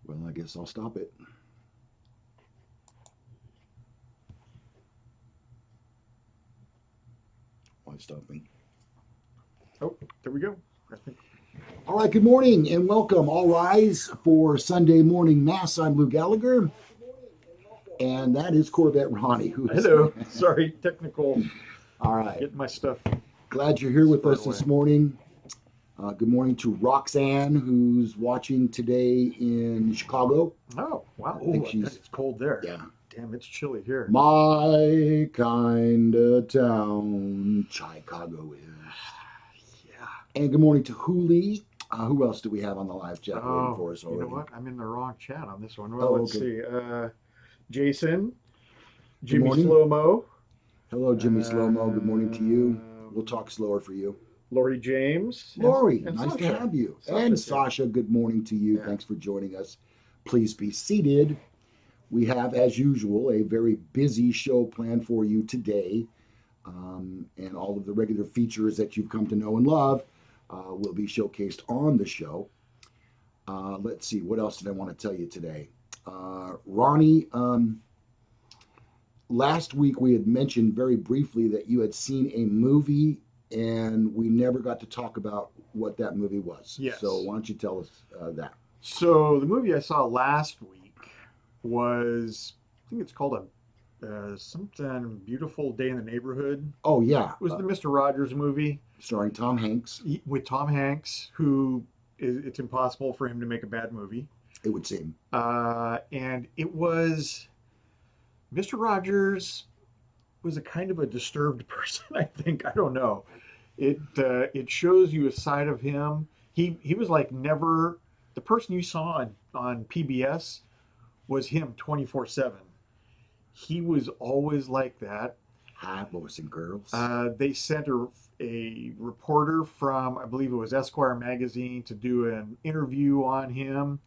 Well, I guess I'll stop it. Why stopping? Oh, there we go. I think. All right, good morning and welcome. All rise for Sunday morning Mass. I'm Lou Gallagher, and that is Corvette Ronnie, who is. Hello. Sorry, technical. All right, Getting my stuff glad you're here with squared us away. this morning. Good morning to Roxanne, who's watching today in Chicago. Oh, wow. I think Oh, I bet she's, it's cold there. yeah, Damn, it's chilly here. my kind of town, Chicago is. Yeah. And good morning to Hooli. Who else do we have on the live chat waiting Oh, for us you know already? what? I'm in the wrong chat on this one. Well, Oh, let's okay. see. Jason, Good Jimmy morning. Slow-Mo, Hello, Jimmy Slomo. Good morning to you. We'll um, talk slower for you. Lori James, Lori, and nice to Sasha. have you. And Sasha's here. Sasha, good morning to you. Yeah. Thanks for joining us. Please be seated. We have, as usual, a very busy show planned for you today. And all of the regular features that you've come to know and love will be showcased on the show. Let's see, what else did I want to tell you today? Ronnie, last week we had mentioned very briefly that you had seen a movie and we never got to talk about what that movie was. So Yes. why don't you tell us that? So the movie I saw last week was, I think it's called a something beautiful day in the neighborhood. Oh, yeah, It was the Mr. Rogers movie starring Tom Hanks, with Tom Hanks, who it's impossible for him to make a bad movie. it would seem. And it was Mr. Rogers was a kind of a disturbed person. I think I don't know. It shows you a side of him. He was like never the person you saw on PBS was him 24/7. He was always like that. Hi, boys and girls. They sent a reporter from, I believe it was Esquire magazine, to do an interview on him.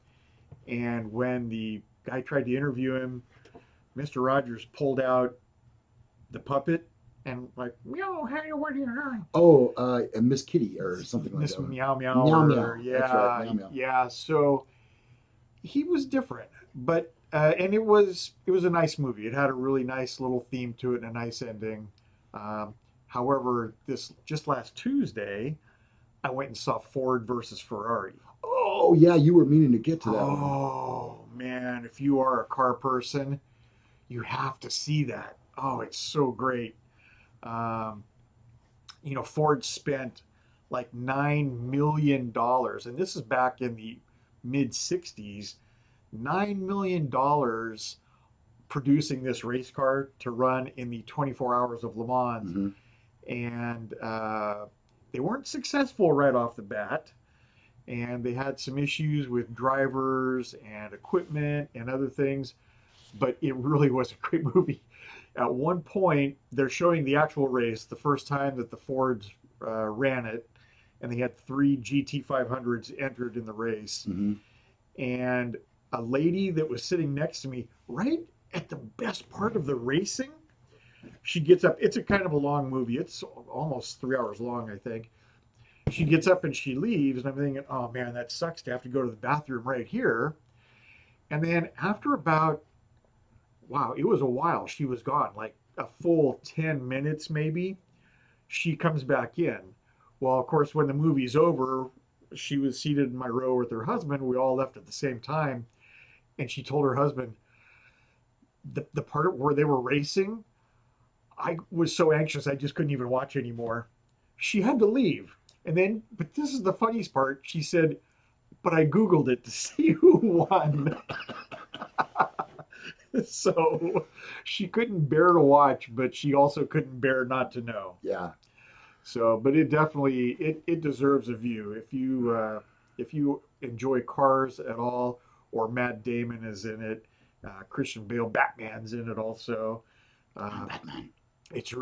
And when the guy tried to interview him, Mr. Rogers pulled out the puppet and like, meow, hey, what are you doing? Oh, Miss Kitty or something like Miss that. Meow Meow, Meow or Meow. That's right, yeah, Meow Meow. yeah. So he was different, but and it was a nice movie. It had a really nice little theme to it and a nice ending. Um, However, this just last Tuesday, I went and saw Ford versus Ferrari. Oh, yeah, you were meaning to get to that one. Oh man, if you are a car person, you have to see that. Oh, it's so great. Um, Ford spent like $9 million, and this is back in the mid '60s. $9 million producing this race car to run in the 24 hours of Le Mans, Mm-hmm. and they weren't successful right off the bat. And they had some issues with drivers and equipment and other things, but it really was a great movie. At one point, they're showing the actual race, the first time that the Fords ran it, and they had three GT500s entered in the race. Mm-hmm. And a lady that was sitting next to me, right at the best part of the racing, she gets up. It's a kind of a long movie. It's almost 3 hours long, I think. She gets up and she leaves, and I'm thinking, oh man, that sucks to have to go to the bathroom right here. And then after about, wow, it was a while, she was gone, like a full 10 minutes maybe. She comes back in. Well, of course, when the movie's over, she was seated in my row with her husband. We all left at the same time. And she told her husband, the part where they were racing, I was so anxious I just couldn't even watch anymore. She had to leave. And then, but this is the funniest part. She said, but I Googled it to see who won. So she couldn't bear to watch, but she also couldn't bear not to know. Yeah. So, but it definitely it deserves a view. If you enjoy cars at all, or Matt Damon is in it, Christian Bale, Batman's in it also. I'm Uh, Batman. it's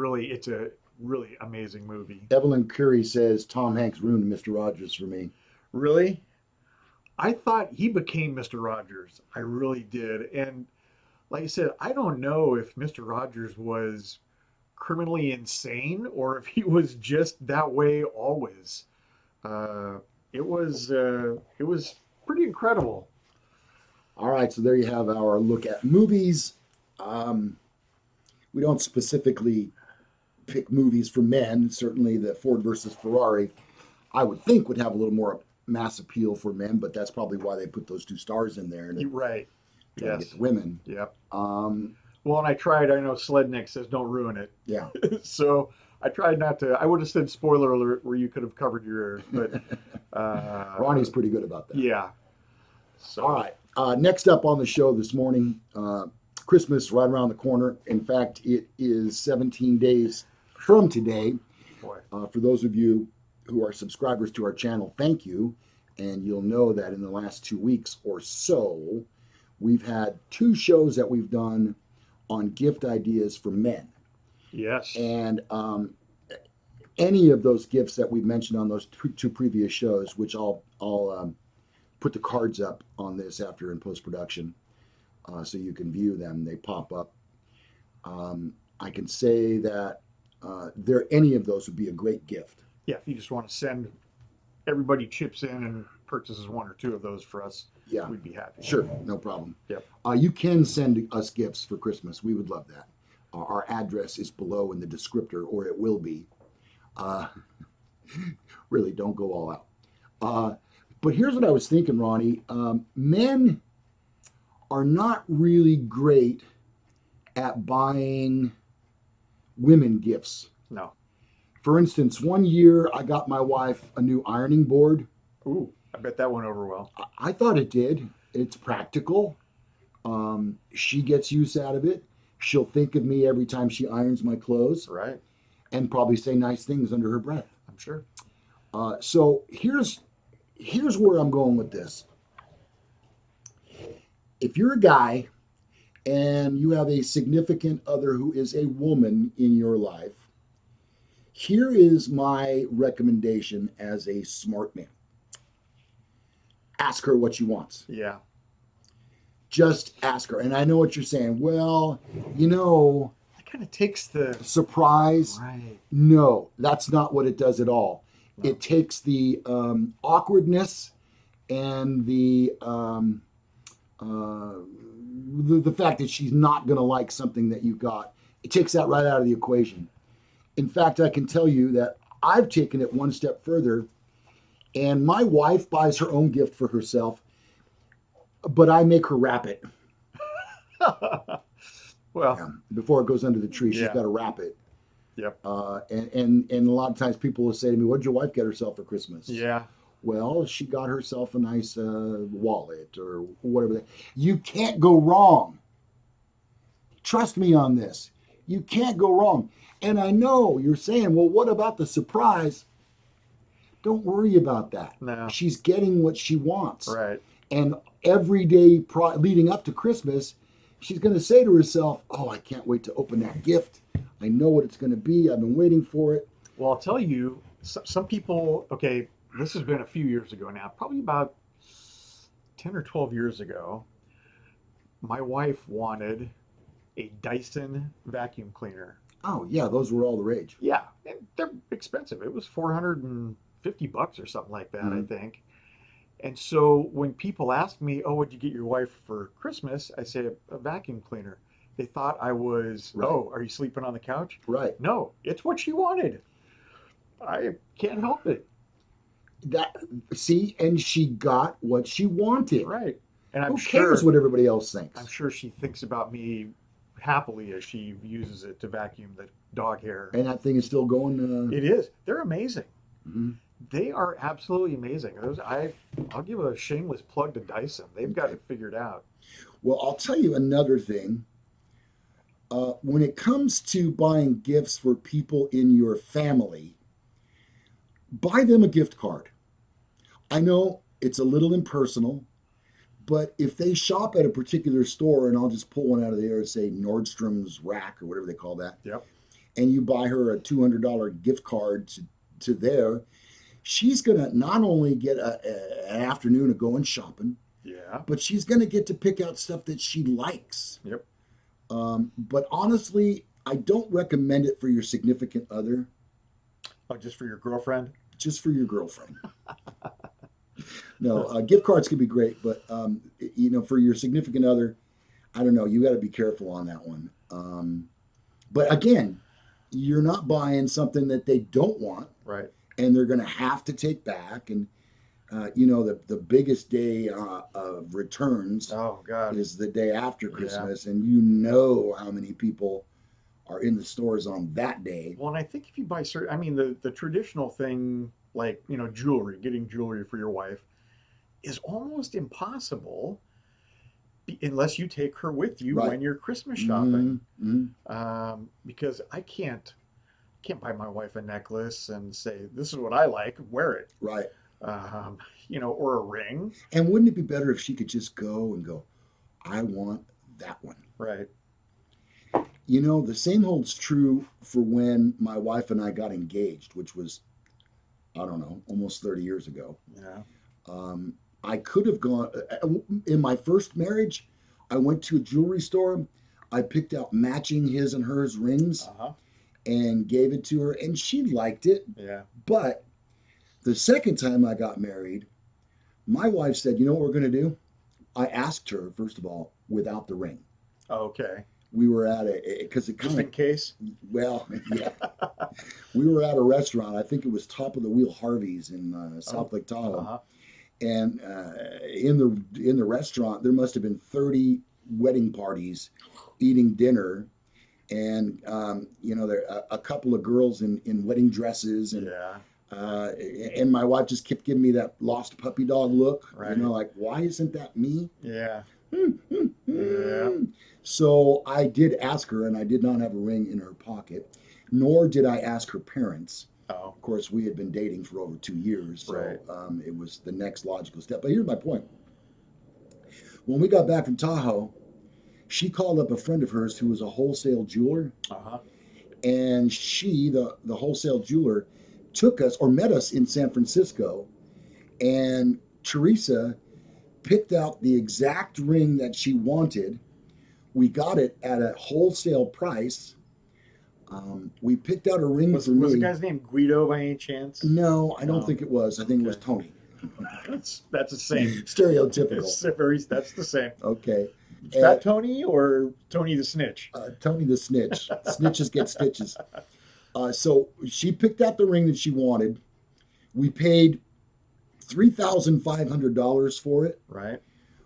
a really amazing movie. Evelyn Curry says Tom Hanks ruined Mr. Rogers for me. Really, I thought he became Mr. Rogers. I really did, and like I said, I don't know if Mr. Rogers was criminally insane or if he was just that way always. Uh, it was pretty incredible. All right, so there you have our look at movies. Um, we don't specifically pick movies for men. Certainly, the Ford versus Ferrari, I would think, would have a little more mass appeal for men, but that's probably why they put those two stars in there to You're right. try to get Yes. the women. Yep. Um, Well, and I tried. I know Slednick says don't ruin yeah, it, so I tried not to. I would have said spoiler alert where you could have covered your ears, but Ronnie's pretty good about that. yeah. All So right. Next up on the show this morning, Christmas right around the corner. In fact, it is 17 days from today. boy, For those of you who are subscribers to our channel, thank you. And you'll know that in the last 2 weeks or so, we've had two shows that we've done on gift ideas for men. yes, And any of those gifts that we've mentioned on those two previous shows, which I'll put the cards up on this after in post production, so you can view them. They pop up. I can say that any of those would be a great gift. yeah. If you just want to send, everybody chips in and purchases one or two of those for us, Yeah, we'd be happy. sure, no problem. Yep. You can send us gifts for Christmas. We would love that. Our address is below in the descriptor, or it will be. Uh, really, don't go all out. But here's what I was thinking, Ronnie. Men are not really great at buying women gifts. No. For instance, one year I got my wife a new ironing board. Ooh, I bet that went over well. I thought it did. It's practical. She gets use out of it. She'll think of me every time she irons my clothes Right. and probably say nice things under her breath. I'm sure. So here's where I'm going with this. If you're a guy and you have a significant other who is a woman in your life, here is my recommendation as a smart man. Ask her what she wants. Yeah. Just ask her. And I know what you're saying. Well, you know, It kind of takes the surprise. right. No, that's not what it does at all. No. It takes the awkwardness and the fact that she's not going to like something that you got. It takes that right out of the equation. In fact, I can tell you that I've taken it one step further, and my wife buys her own gift for herself, but I make her wrap it. Well, Yeah. Before it goes under the tree, she's Yeah. got to wrap it. yep. And a lot of times people will say to me, "What did your wife get herself for Christmas?" Yeah. Well, she got herself a nice wallet or whatever. You can't go wrong. Trust me on this. You can't go wrong. And I know you're saying, well, what about the surprise? Don't worry about that. No. She's getting what she wants. Right. And every day leading up to Christmas, she's going to say to herself, oh, I can't wait to open that gift. I know what it's going to be. I've been waiting for it. Well, I'll tell you, some people, okay, this has been a few years ago now, probably about 10 or 12 years ago. My wife wanted a Dyson vacuum cleaner. Oh, yeah, those were all the rage. Yeah, and they're expensive. It was $450 or something like that, I Mhm. think. And so when people ask me, "Oh, what'd you get your wife for Christmas?" I say a vacuum cleaner. They thought I was, Right. "Oh, are you sleeping on the couch?" Right. No, it's what she wanted. I can't help it. And she got what she wanted. Right. And Who cares what everybody else thinks? I'm sure she thinks about me happily as she uses it to vacuum the dog hair. And that thing is still going. It is. They're amazing. Mhm. They are absolutely amazing. I'll give a shameless plug to Dyson. They've got Okay. it figured out. Well, I'll tell you another thing. When it comes to buying gifts for people in your family, buy them a gift card. I know it's a little impersonal, but if they shop at a particular store, and I'll just pull one out of the air and say Nordstrom's Rack or whatever they call that, Yep. and you buy her a $200 gift card to there, she's going to not only get an afternoon of going shopping, Yeah. but she's going to get to pick out stuff that she likes. Yep. But honestly, I don't recommend it for your significant other, Oh, just for your girlfriend? just for your girlfriend. No, gift cards could be great, but for your significant other, I don't know. You got to be careful on that one. But again, you're not buying something that they don't want, Right. and they're going to have to take back. And the biggest day of returns Oh God. is the day after Yeah. Christmas, and you know how many people are in the stores on that day. Well, and I think if you buy certain, I mean, the traditional thing, like, jewelry, getting jewelry for your wife, is almost impossible unless you take her with you Right. when you're Christmas shopping. Mm-hmm. Because I can't buy my wife a necklace and say, this is what I like, wear it. Right. Um, or a ring. And wouldn't it be better if she could just go and go, I want that one? Right. The same holds true for when my wife and I got engaged, which was, I don't know, almost 30 years ago. Yeah. Um, I could have gone, in my first marriage, I went to a jewelry store. I picked out matching his and hers rings Uh-huh. and gave it to her, and she liked it. Yeah. But the second time I got married, my wife said, you know what we're going to do? I asked her, first of all, without the ring. Okay. We were at because it Just kind in case. well, yeah, we were at a restaurant. I think it was Top of the Wheel Harvey's in Oh. South Lake Tahoe, Uh-huh. and in the restaurant there must have been 30 wedding parties eating dinner, and there a couple of girls in wedding dresses, and Yeah. uh, and my wife just kept giving me that lost puppy dog look, Right. like, why isn't that me? Yeah. Yeah. So I did ask her, and I did not have a ring in her pocket, nor did I ask her parents. Oh. Of course, we had been dating for over 2 years, so Right. it was the next logical step. But here's my point. When we got back from Tahoe, she called up a friend of hers who was a wholesale jeweler, Uh-huh. and she, the wholesale jeweler, took us or met us in San Francisco, and Teresa picked out the exact ring that she wanted. We got it at a wholesale price. We picked out a ring for Was the me. guy's name Guido by any chance? No, I don't No. think it was. I think it was Okay. Tony. That's the same. Stereotypical. That's the same. Okay. Fat Tony or Tony the Snitch? Tony the Snitch. Snitches get stitches. So she picked out the ring that she wanted. We paid $3,500 for it. Right.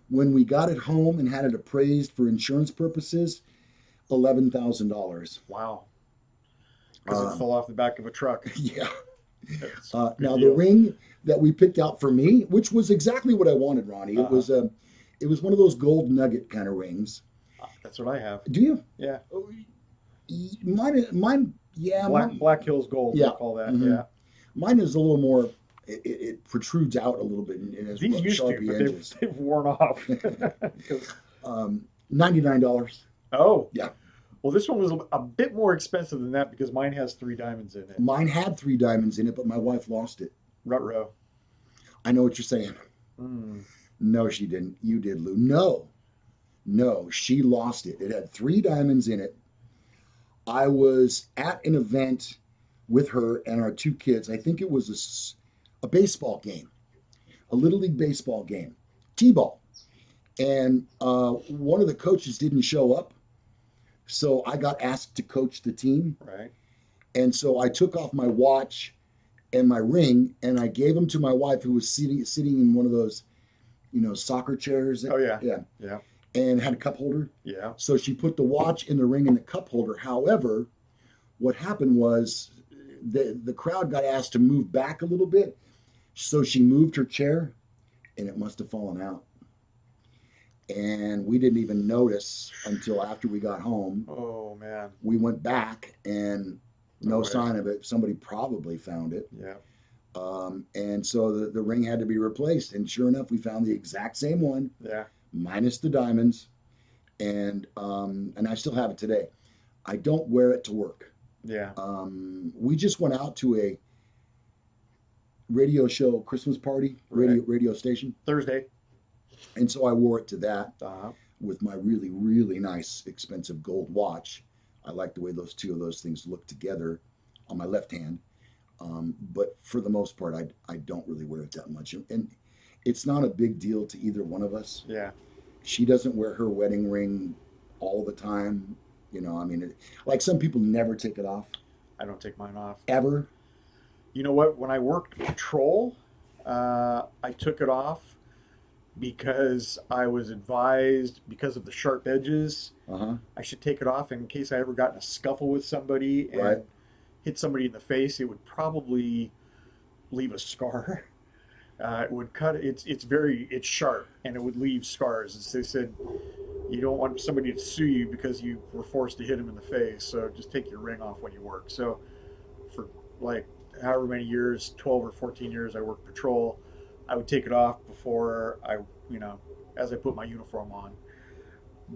When we got it home and had it appraised for insurance purposes, $11,000. Wow. Because it fell off the back of a truck. Yeah. That's Now good the deal. ring that we picked out for me, which was exactly what I wanted, Ronnie. Uh-huh. It was one of those gold nugget kind of rings. That's what I have. Do you? Yeah. Mine, yeah. Black Hills Gold, Yeah. they call that. Mhm. Yeah. Mine is a little more. It protrudes out a little bit and has These used to, Sharpie but edges. they've worn off. 'Cause- $99. oh. Yeah. Well, this one was a bit more expensive than that because mine has 3 diamonds in it. Mine had 3 diamonds in it, but my wife lost it. Ruh-roh. I know what you're saying. Mm. No, she didn't. You did, Lou. No, she lost it. It had 3 diamonds in it. I was at an event with her and our 2 kids. I think it was a baseball game, a little league baseball game, t-ball, and one of the coaches didn't show up, so I got asked to coach the team, Right. and so I took off my watch and my ring, and I gave them to my wife, who was sitting in one of those, soccer chairs. Oh, yeah. Yeah. Yeah. And had a cup holder. Yeah. So she put the watch in the ring in the cup holder. However, what happened was the crowd got asked to move back a little bit. So she moved her chair, and it must have fallen out. And we didn't even notice until after we got home. Oh, man. We went back, and no way. sign of it. Somebody probably found it. Yeah. And so the ring had to be replaced. And sure enough, we found the exact same one, Yeah. minus the diamonds. And I still have it today. I don't wear it to work. Yeah. We just went out to a radio show Christmas party, Right. radio station. Thursday. And so I wore it to that Uh-huh. with my really, really nice, expensive gold watch. I like the way those 2 of those things look together on my left hand. But for the most part, I don't really wear it that much. And It's not a big deal to either one of us. Yeah. She doesn't wear her wedding ring all the time. I mean, like some people never take it off I don't take mine off. ever. You know what? When I worked patrol, I took it off because I was advised, because of the sharp edges, Uh huh. I should take it off in case I ever got in a scuffle with somebody Right. and hit somebody in the face. It would probably leave a scar. It would cut. It's sharp and it would leave scars. As they said, you don't want somebody to sue you because you were forced to hit him in the face. So just take your ring off when you work. So for like however many years, 12 or 14 years, I worked patrol. I would take it off before as I put my uniform on.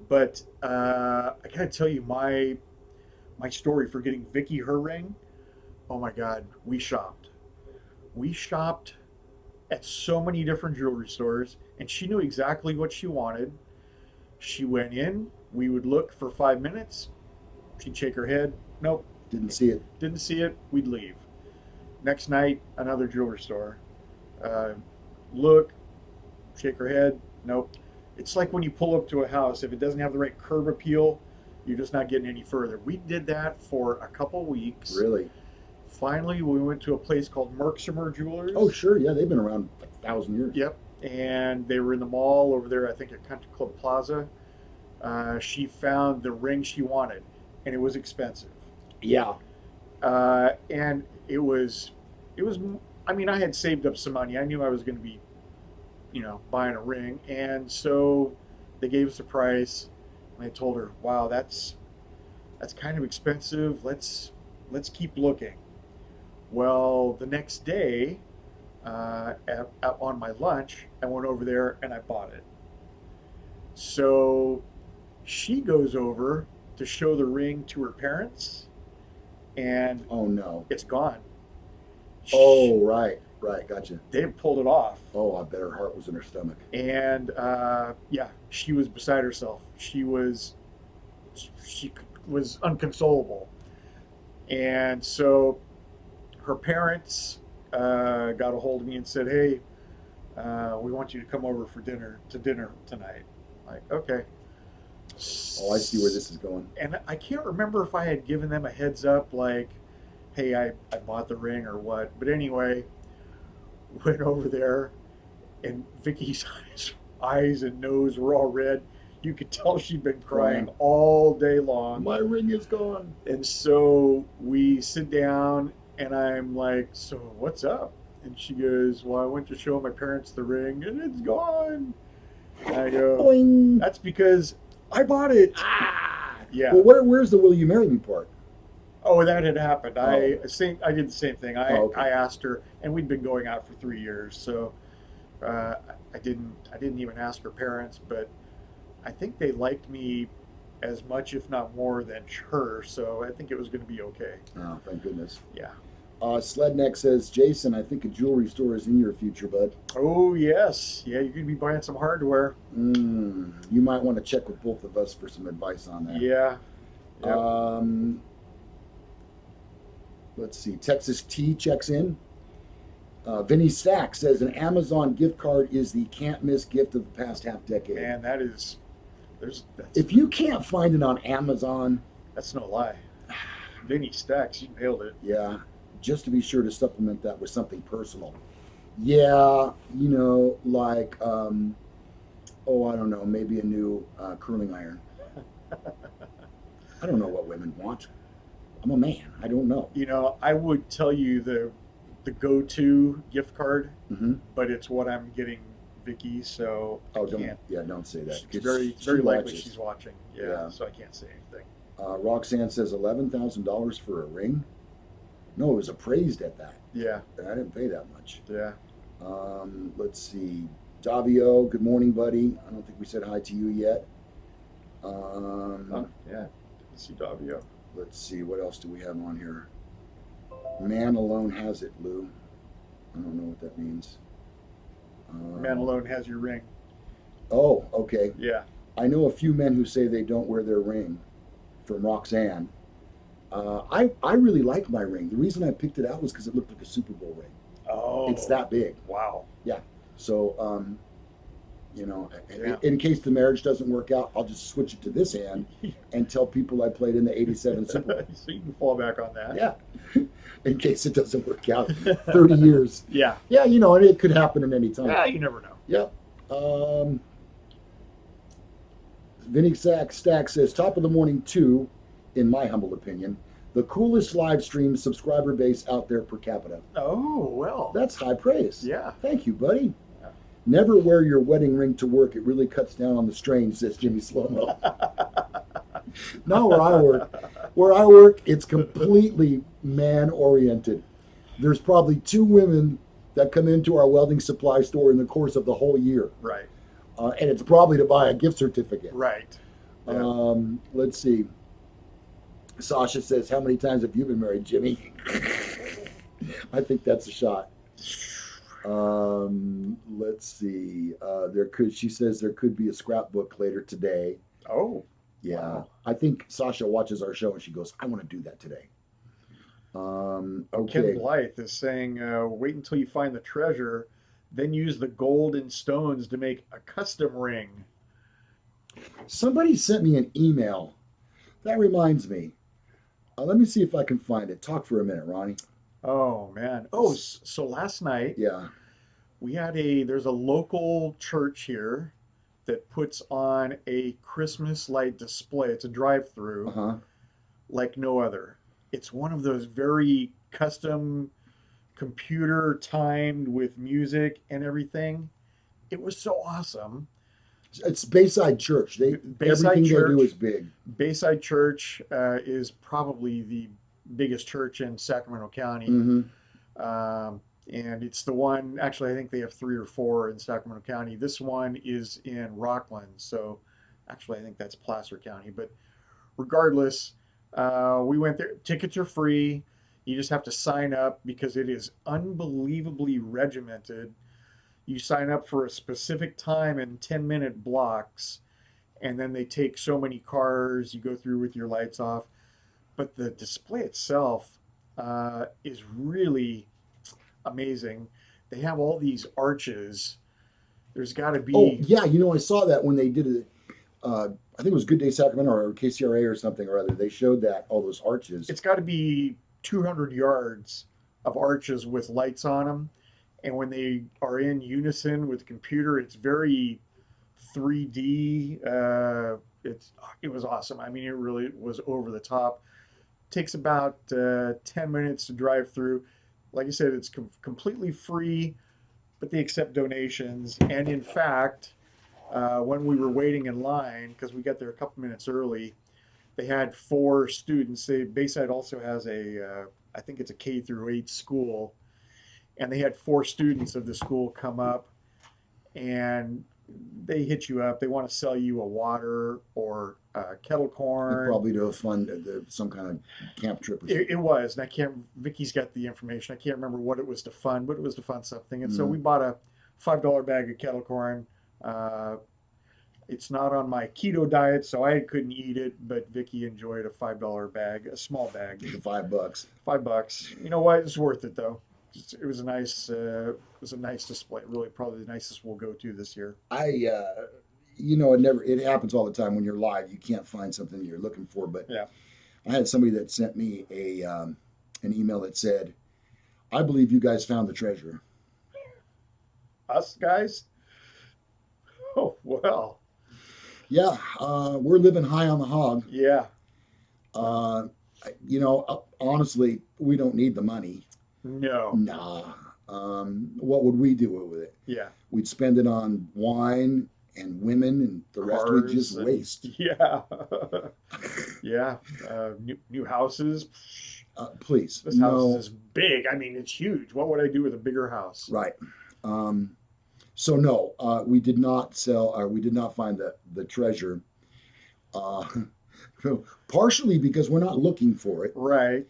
But I gotta tell you, my story for getting Vicky her ring. Oh my God, we shopped. We shopped at so many different jewelry stores, and she knew exactly what she wanted. She went in. We would look for 5 minutes. She'd shake her head. Nope, Didn't see it. didn't see it. We'd leave. Next night, another jewelry store. Uh, Look, shake her head. Nope. It's like when you pull up to a house, if it doesn't have the right curb appeal, you're just not getting any further. We did that for a couple weeks. Really? Finally, we went to a place called Merksimer Jewelers. Oh, sure. Yeah, they've been around like 1,000 years. Yep. And they were in the mall over there, I think at Country Club Plaza. She found the ring she wanted, and it was expensive. Yeah. And it was. I mean, I had saved up some money. I knew I was going to be, buying a ring, and so they gave us a price, and I told her, "Wow, that's kind of expensive. Let's keep looking." Well, the next day, on my lunch, I went over there and I bought it. So she goes over to show the ring to her parents, and Oh, no. it's gone. Oh, right. Right. Gotcha. They pulled it off, Oh, I bet her heart was in her stomach. and yeah, she was beside herself. She was unconsolable, and so her parents got a hold of me and said, "Hey, we want you to come over for dinner tonight." Like, okay. Oh, I see where this is going. And I can't remember if I had given them a heads up, like, "Hey, I bought the ring" or what. But anyway, went over there, and Vicky's eyes and nose were all red. You could tell she'd been crying Crying. all day long. My ring is gone. And so we sit down, and I'm like, "So what's up?" And she goes, "Well, I went to show my parents the ring, and it's gone." And I go, Boing. "That's because I bought it." Ah. Yeah. Well, where's the "Will you marry me" part? Oh, that had happened. Oh. I did the same thing. I Oh, okay. I asked her, and we'd been going out for 3 years, so uh, I didn't even ask her parents, but I think they liked me as much, if not more, than her. So I think it was going to be okay. Oh, thank goodness. Yeah. Sledneck says, Jason, I think a jewelry store is in your future, bud. Oh yes, yeah. You're going to be buying some hardware. You might want to check with both of us for some advice on that. Yeah. Yep. Let's see. Texas T checks in. Vinny Stack says an Amazon gift card is the can't miss gift of the past half decade. Man, that's If you can't find it on Amazon, that's no lie. Vinny Stacks, you nailed it. yeah, just to be sure to supplement that with something personal. Yeah, like, I don't know, maybe a new curling iron. I don't know what women want. I'm a man. I don't know. I would tell you the go-to gift card, Mm-hmm. but it's what I'm getting Vicky, so I Oh, can't. don't say that. It's very She likely watches. she's watching. Yeah, Yeah. so I can't say anything. Roxanne says $11,000 for a ring. No, it was appraised at that. Yeah, I didn't pay that much. yeah. Let's see. Davio, good morning, buddy. I don't think we said hi to you yet. Yeah. See Davio. Let's see. What else do we have on here? Man alone has it, Lou. I don't know what that means. Man alone has your ring. Oh, okay. Yeah. I know a few men who say they don't wear their ring. From Roxanne. I really like my ring. The reason I picked it out was because it looked like a Super Bowl ring. Oh. It's that big. Wow. Yeah. So, Yeah. in case the marriage doesn't work out, I'll just switch it to this hand and tell people I played in the '87 Super Bowl. So you can fall back on that. Yeah, in case it doesn't work out, 30 years. Yeah. Yeah, and it could happen at any time. Yeah, you never know. Yep. Vinny Stack says, top of the morning two, in my humble opinion, the coolest live stream subscriber base out there per capita. Oh, well. That's high praise. Yeah. Thank you, buddy. Yeah. Never wear your wedding ring to work. It really cuts down on the strain, says Jimmy Slomo. Not where I work, it's completely man oriented. There's probably 2 women that come into our welding supply store in the course of the whole year. Right. And it's probably to buy a gift certificate. Right. Yeah. Let's see. Sasha says, how many times have you been married, Jimmy? I think that's a shot. Let's see. She says there could be a scrapbook later today. Oh. Yeah. Wow. I think Sasha watches our show and she goes, I want to do that today. Okay. Ken Blythe is saying, wait until you find the treasure, then use the gold and stones to make a custom ring. Somebody sent me an email. That reminds me. Let me see if I can find it. Talk for a minute, Ronnie. Oh, man. Oh, so last night, Yeah. there's a local church here that puts on a Christmas light display. It's a drive-through Uh-huh. like no other. It's one of those very custom, computer timed with music and everything. It was so awesome. It's Bayside Church. Bayside Everything Church. they do is big. Bayside Church is probably the biggest church in Sacramento County. Mm-hmm. And it's the one, actually, I think they have 3 or 4 in Sacramento County. This one is in Rockland. So actually, I think that's Placer County. But regardless, we went there. Tickets are free. You just have to sign up because it is unbelievably regimented. You sign up for a specific time in 10-minute blocks, and then they take so many cars. You go through with your lights off. But the display itself is really amazing. They have all these arches. There's got to be. Oh, yeah. I saw that when they did it. I think it was Good Day Sacramento or KCRA or something or other. They showed that, all those arches. It's got to be 200 yards of arches with lights on them. And when they are in unison with the computer, it's very 3D. It was awesome. I mean, it really was over the top. Takes about 10 minutes to drive through. Like I said, it's completely free, but they accept donations. And in fact, when we were waiting in line, because we got there a couple minutes early, they had 4 students. Bayside also has I think it's a K through 8 school, and they had 4 students of the school come up, and they hit you up. They want to sell you a water or kettle corn. Probably to fund some kind of camp trip or something. It was, and I can't. Vicky's got the information. I can't remember what it was to fund, but it was to fund something. And so we bought a $5 bag of kettle corn. It's not on my keto diet, so I couldn't eat it. But Vicky enjoyed a $5 bag, a small bag. $5. $5. You know what? It's worth it though. It was a nice display. Really, probably the nicest we'll go to this year. It happens all the time when you're live. You can't find something you're looking for. But yeah. I had somebody that sent me an email that said, "I believe you guys found the treasure." Us guys? Oh well. Yeah, we're living high on the hog. Yeah. Honestly, we don't need the money. No. Nah. What would we do with it? Yeah. We'd spend it on wine and women, and the rest we'd just waste. Yeah. Yeah. New houses. Please. This house is big. I mean, it's huge. What would I do with a bigger house? Right. So no, we did not sell, or we did not find the treasure. Partially because we're not looking for it. Right.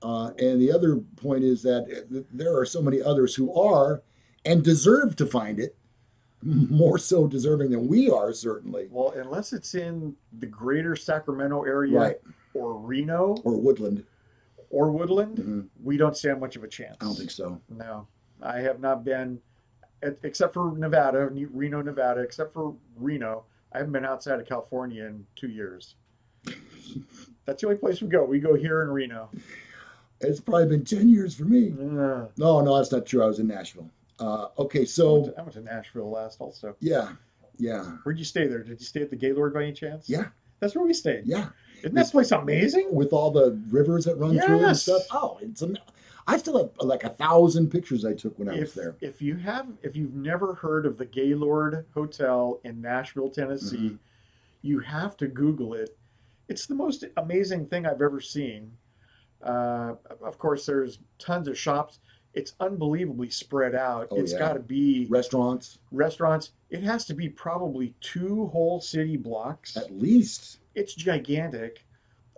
And the other point is that there are so many others who are and deserve to find it, more so deserving than we are, certainly. Well, unless it's in the greater Sacramento area, right, or Reno or Woodland, we don't stand much of a chance. I don't think so. No, I have not been. except for Nevada, Reno, Nevada, except for Reno, I haven't been outside of California in 2 years. That's the only place we go. We go here in Reno. It's probably been 10 years for me. Uh, No, that's not true. I was in Nashville. Okay, I went so to, I went to Nashville last also. yeah, yeah, Where'd you stay there? Did you stay at the Gaylord by any chance? yeah, That's where we stayed. yeah. Isn't that This place amazing? with all the rivers that run through it and stuff. Yes. Oh, I still have like 1,000 pictures I took when I was If there. if you've never heard of the Gaylord Hotel in Nashville, Hmm. Tennessee, you have to Google it. It's the most amazing thing I've ever seen. Of course, there's tons of shops. It's unbelievably spread out. Oh It's got yeah, to be restaurants restaurants. It has to be probably two whole city blocks. at least. It's gigantic.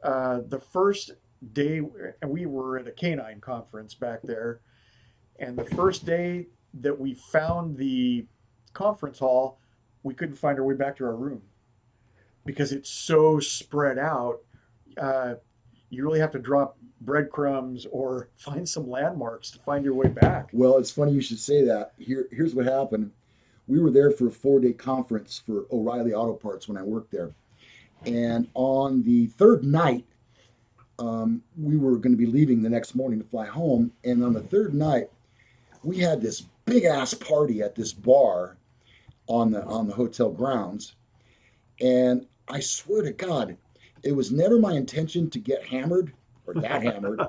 The first day, and we were at a canine conference back there, and the first day that we found the conference hall, we couldn't find our way back to our room because it's so spread out. Uh, you really have to drop breadcrumbs or find some landmarks to find your way back. Well, it's funny you should say that. Here's what happened. We were there for a 4-day conference for O'Reilly Auto Parts when I worked there, and on the third night, we were going to be leaving the next morning to fly home. And on the third night, we had this big ass party at this bar on the hotel grounds. And I swear to God, it was never my intention to get hammered or that hammered.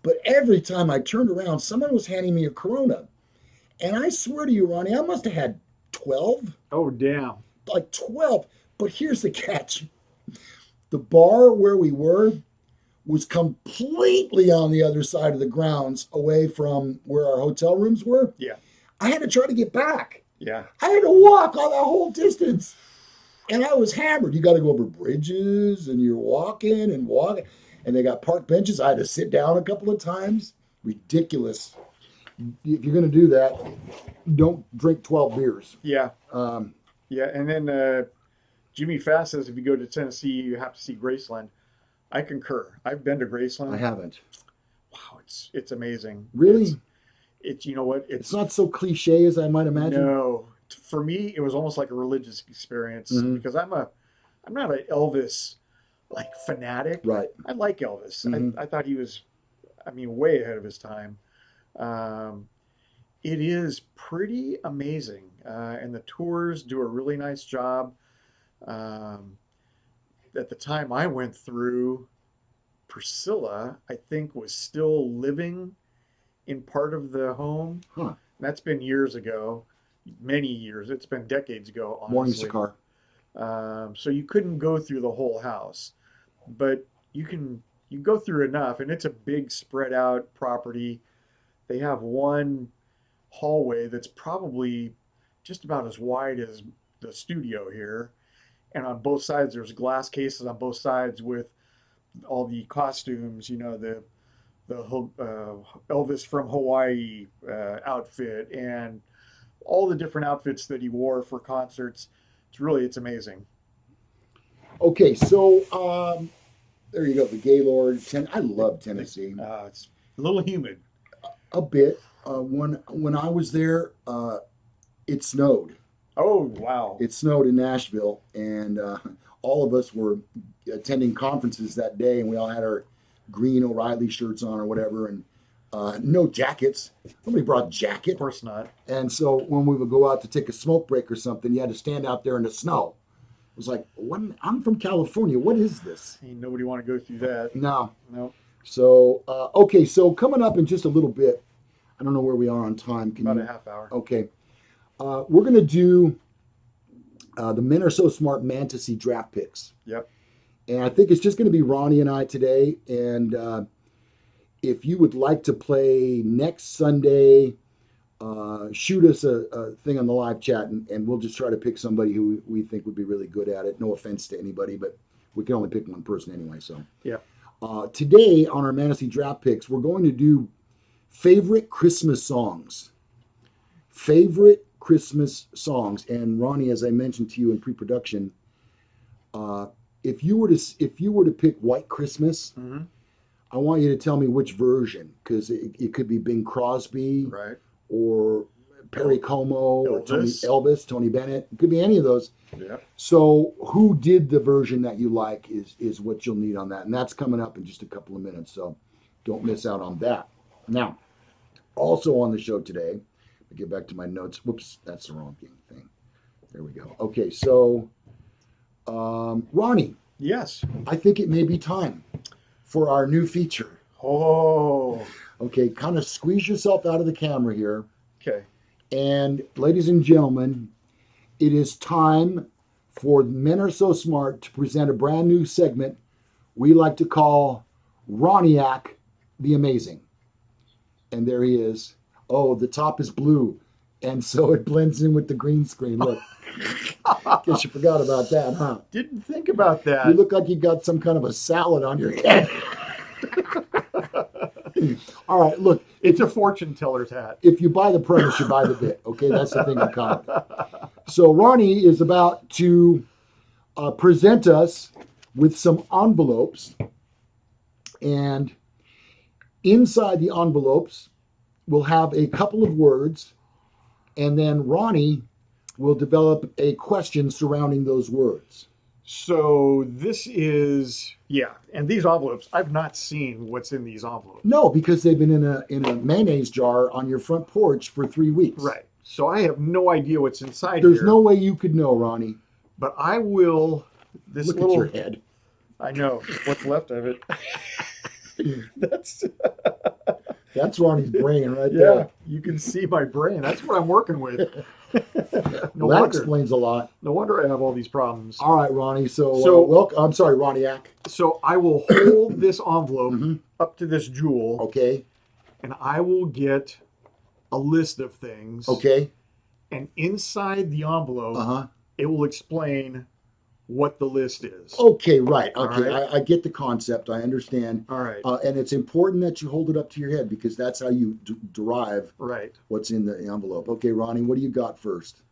But every time I turned around, someone was handing me a Corona. And I swear to you, Ronnie, I must have had 12, Oh, damn. like 12. But here's the catch: the bar where we were was completely on the other side of the grounds, away from where our hotel rooms were. Yeah. I had to try to get back. Yeah. I had to walk all that whole distance. And I was hammered. You got to go over bridges and you're walking and walking. And they got park benches. I had to sit down a couple of times. Ridiculous. If you're going to do that, don't drink 12 beers. Yeah. Um, Yeah. And then Jimmy Fast says if you go to Tennessee, you have to see Graceland. I concur. I've been to I Graceland. haven't. Wow, it's amazing. Really? It's you know what? It's not so cliche as I might imagine. No. For me, it was almost like a religious experience Mhm. because I'm not an Elvis like fanatic. Right. I like Elvis. Mhm. I thought he was, I mean, way ahead of his time. Um, it is pretty amazing, and the tours do a really nice job. Um, at the time I went through, Priscilla, I think, was still living in part of the home. Huh. That's been years ago, many years. It's been decades ago, Morning honestly. Sakar. So you couldn't go through the whole house, but you go through enough, and it's a big spread out property. They have one hallway that's probably just about as wide as the studio here, and on both sides there's glass cases on both sides with all the costumes. You know, the Elvis from Hawaii outfit and all the different outfits that he wore for concerts. It's amazing. Okay, so there you go. The Gaylord. I love Tennessee It's a little humid. a bit. When I was there, it snowed. Oh wow! It snowed in Nashville, and all of us were attending conferences that day, and we all had our green O'Reilly shirts on or whatever, and no jackets. Nobody brought a Of jacket. course not. And so when we would go out to take a smoke break or something, you had to stand out there in the snow. It was like, I'm from California. What is this? Ain't nobody want to go through that. No. No, So, okay. So coming up in just a little bit, I don't know where we are on time. Can about you? a half hour. Okay. We're going to do the Men Are So Smart Mantasy Draft picks. Yep. And I think it's just going to be Ronnie and I today. And if you would like to play next Sunday, shoot us a thing on the live chat, and we'll just try to pick somebody who we think would be really good at it. No offense to anybody, but we can only pick one person anyway. So Yeah. today on our Mantasy Draft picks, we're going to do favorite Christmas songs. Favorite Christmas songs. And Ronnie, as I mentioned to you in pre-production, if you were to pick White Christmas, Hmm. I want you to tell me which version, because it could be Bing Crosby Right. or Perry Como or Elvis. Tony Bennett. It could be any of those. Yeah. So who did the version that you like is what you'll need on that. And that's coming up in just a couple of minutes. So don't miss out on that. Now, also on the show today, let me get back to my notes. Whoops, that's the wrong thing. There we go. Okay, so Ronnie. Yes. I think it may be time for our new feature. Oh. Okay, kind of squeeze yourself out of the camera here. Okay. And ladies and gentlemen, it is time for Men Are So Smart to present a brand new segment we like to call Ronniac the Amazing. And there he is. Oh, the top is blue. And so it blends in with the green screen. Look. Guess you forgot about that, huh? Didn't think about that. You look like you got some kind of a salad on your head. All right, look. It's a fortune teller's hat. If you buy the premise, you buy the bit. Okay, that's the thing in common. So Ronnie is about to present us with some envelopes. And inside the envelopes, we'll have a couple of words. And then Ronnie will develop a question surrounding those words. So this is, and these envelopes, I've not seen what's in these envelopes. No, because they've been in a mayonnaise jar on your front porch for 3 weeks. Right. So I have no idea what's inside There's here. no way you could know, Ronnie. But I will, Look at your head. I know, what's left of it. That's Ronnie's brain right Yeah, there. you can see my brain. That's what I'm working with. No that explains a lot. No wonder I have all these problems. All right, Ronnie. So welcome. I'm sorry, Ronniac. So I will hold this envelope up to this jewel. Okay. And I will get a list of things. Okay. And inside the envelope, it will explain what the list is. Okay, right. Okay, right. I get the concept. I understand. All right. And it's important that you hold it up to your head because that's how you derive what's in the envelope. Okay, Ronnie, what do you got first?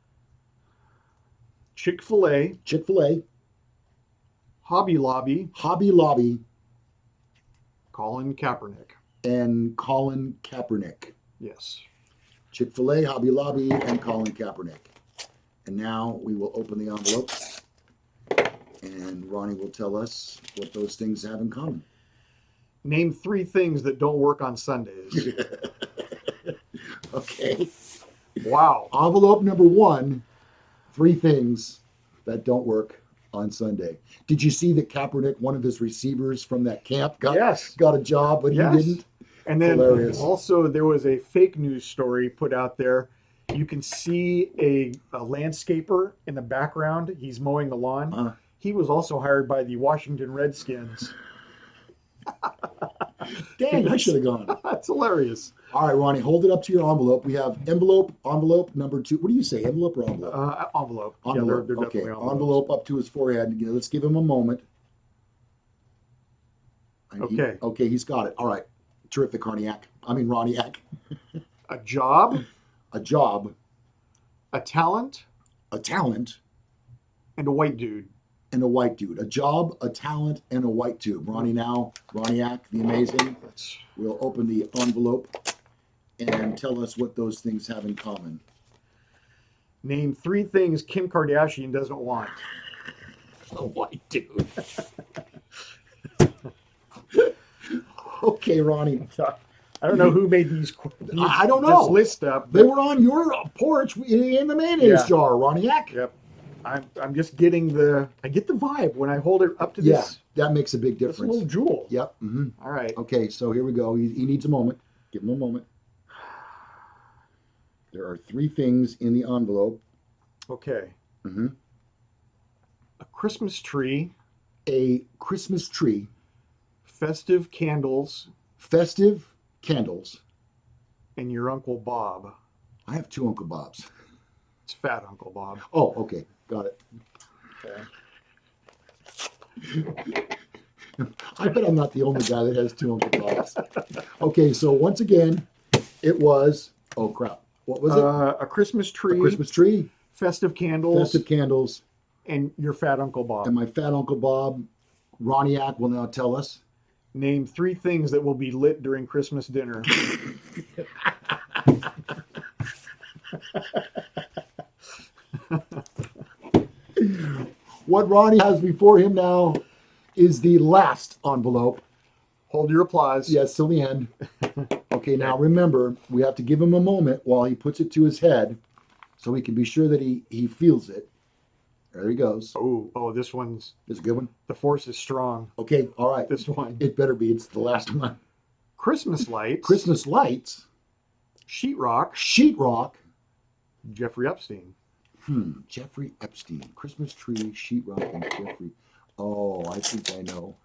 Chick-fil-A. Chick-fil-A. Hobby Lobby. Hobby Lobby. Colin Kaepernick. And Colin Kaepernick. Yes. Chick-fil-A, Hobby Lobby, and Colin Kaepernick. And now we will open the envelope. And Ronnie will tell us what those things have in common. Name 3 things that don't work on Sundays. Okay. Wow. Envelope number 1, 3 things that don't work on Sunday. Did you see that Kaepernick, one of his receivers from that camp, got a job, but he didn't? And then also there was a fake news story put out there. You can see a landscaper in the background. He's mowing the lawn. He was also hired by the Washington Redskins. Dang, I should have gone. That's hilarious. All right, Ronnie, hold it up to your envelope. We have envelope number 2. What do you say, envelope or envelope? Envelope. Envelope. Yeah, they're okay, envelope up to his forehead. Let's give him a moment. Okay, he's got it. All right. Terrific, Ronniac. A job. A job. A talent. A talent. And a white dude. And a white dude. A job, a talent, and a white dude. Ronniac, the Amazing. We'll open the envelope and tell us what those things have in common. Name 3 things Kim Kardashian doesn't want. A white dude. Okay, Ronnie. I don't know who made these. I don't know. This list up. They were on your porch in the mayonnaise jar, Ronniac. Yep. I'm just getting I get the vibe when I hold it up to this. Yeah, that makes a big difference. This little jewel. Yep. All right. Okay, so here we go. He needs a moment. Give him a moment. There are 3 things in the envelope. Okay. A Christmas tree. A Christmas tree. Festive candles. Festive candles. And your Uncle Bob. I have 2 Uncle Bobs. It's Fat Uncle Bob. Oh, okay. Got it. Okay. I bet I'm not the only guy that has 2 Uncle Bobs. Okay, so once again, it was, oh crap. What was it? A Christmas tree. A Christmas tree. Festive candles. Festive candles. And your Fat Uncle Bob. And my Fat Uncle Bob. Ronniac will now tell us. Name 3 things that will be lit during Christmas dinner. What Ronnie has before him now is the last envelope. Hold your applause. Yes, till the end. Okay, now remember, we have to give him a moment while he puts it to his head so he can be sure that he feels it. There he goes. Oh, this one's, This is a good one. the force is strong. Okay, all right. This one. It better be. It's the last one. Christmas lights. Christmas lights. Sheetrock. Sheetrock. Jeffrey Epstein. Jeffrey Epstein. Christmas tree, sheetrock, and Jeffrey. Oh, I think I know.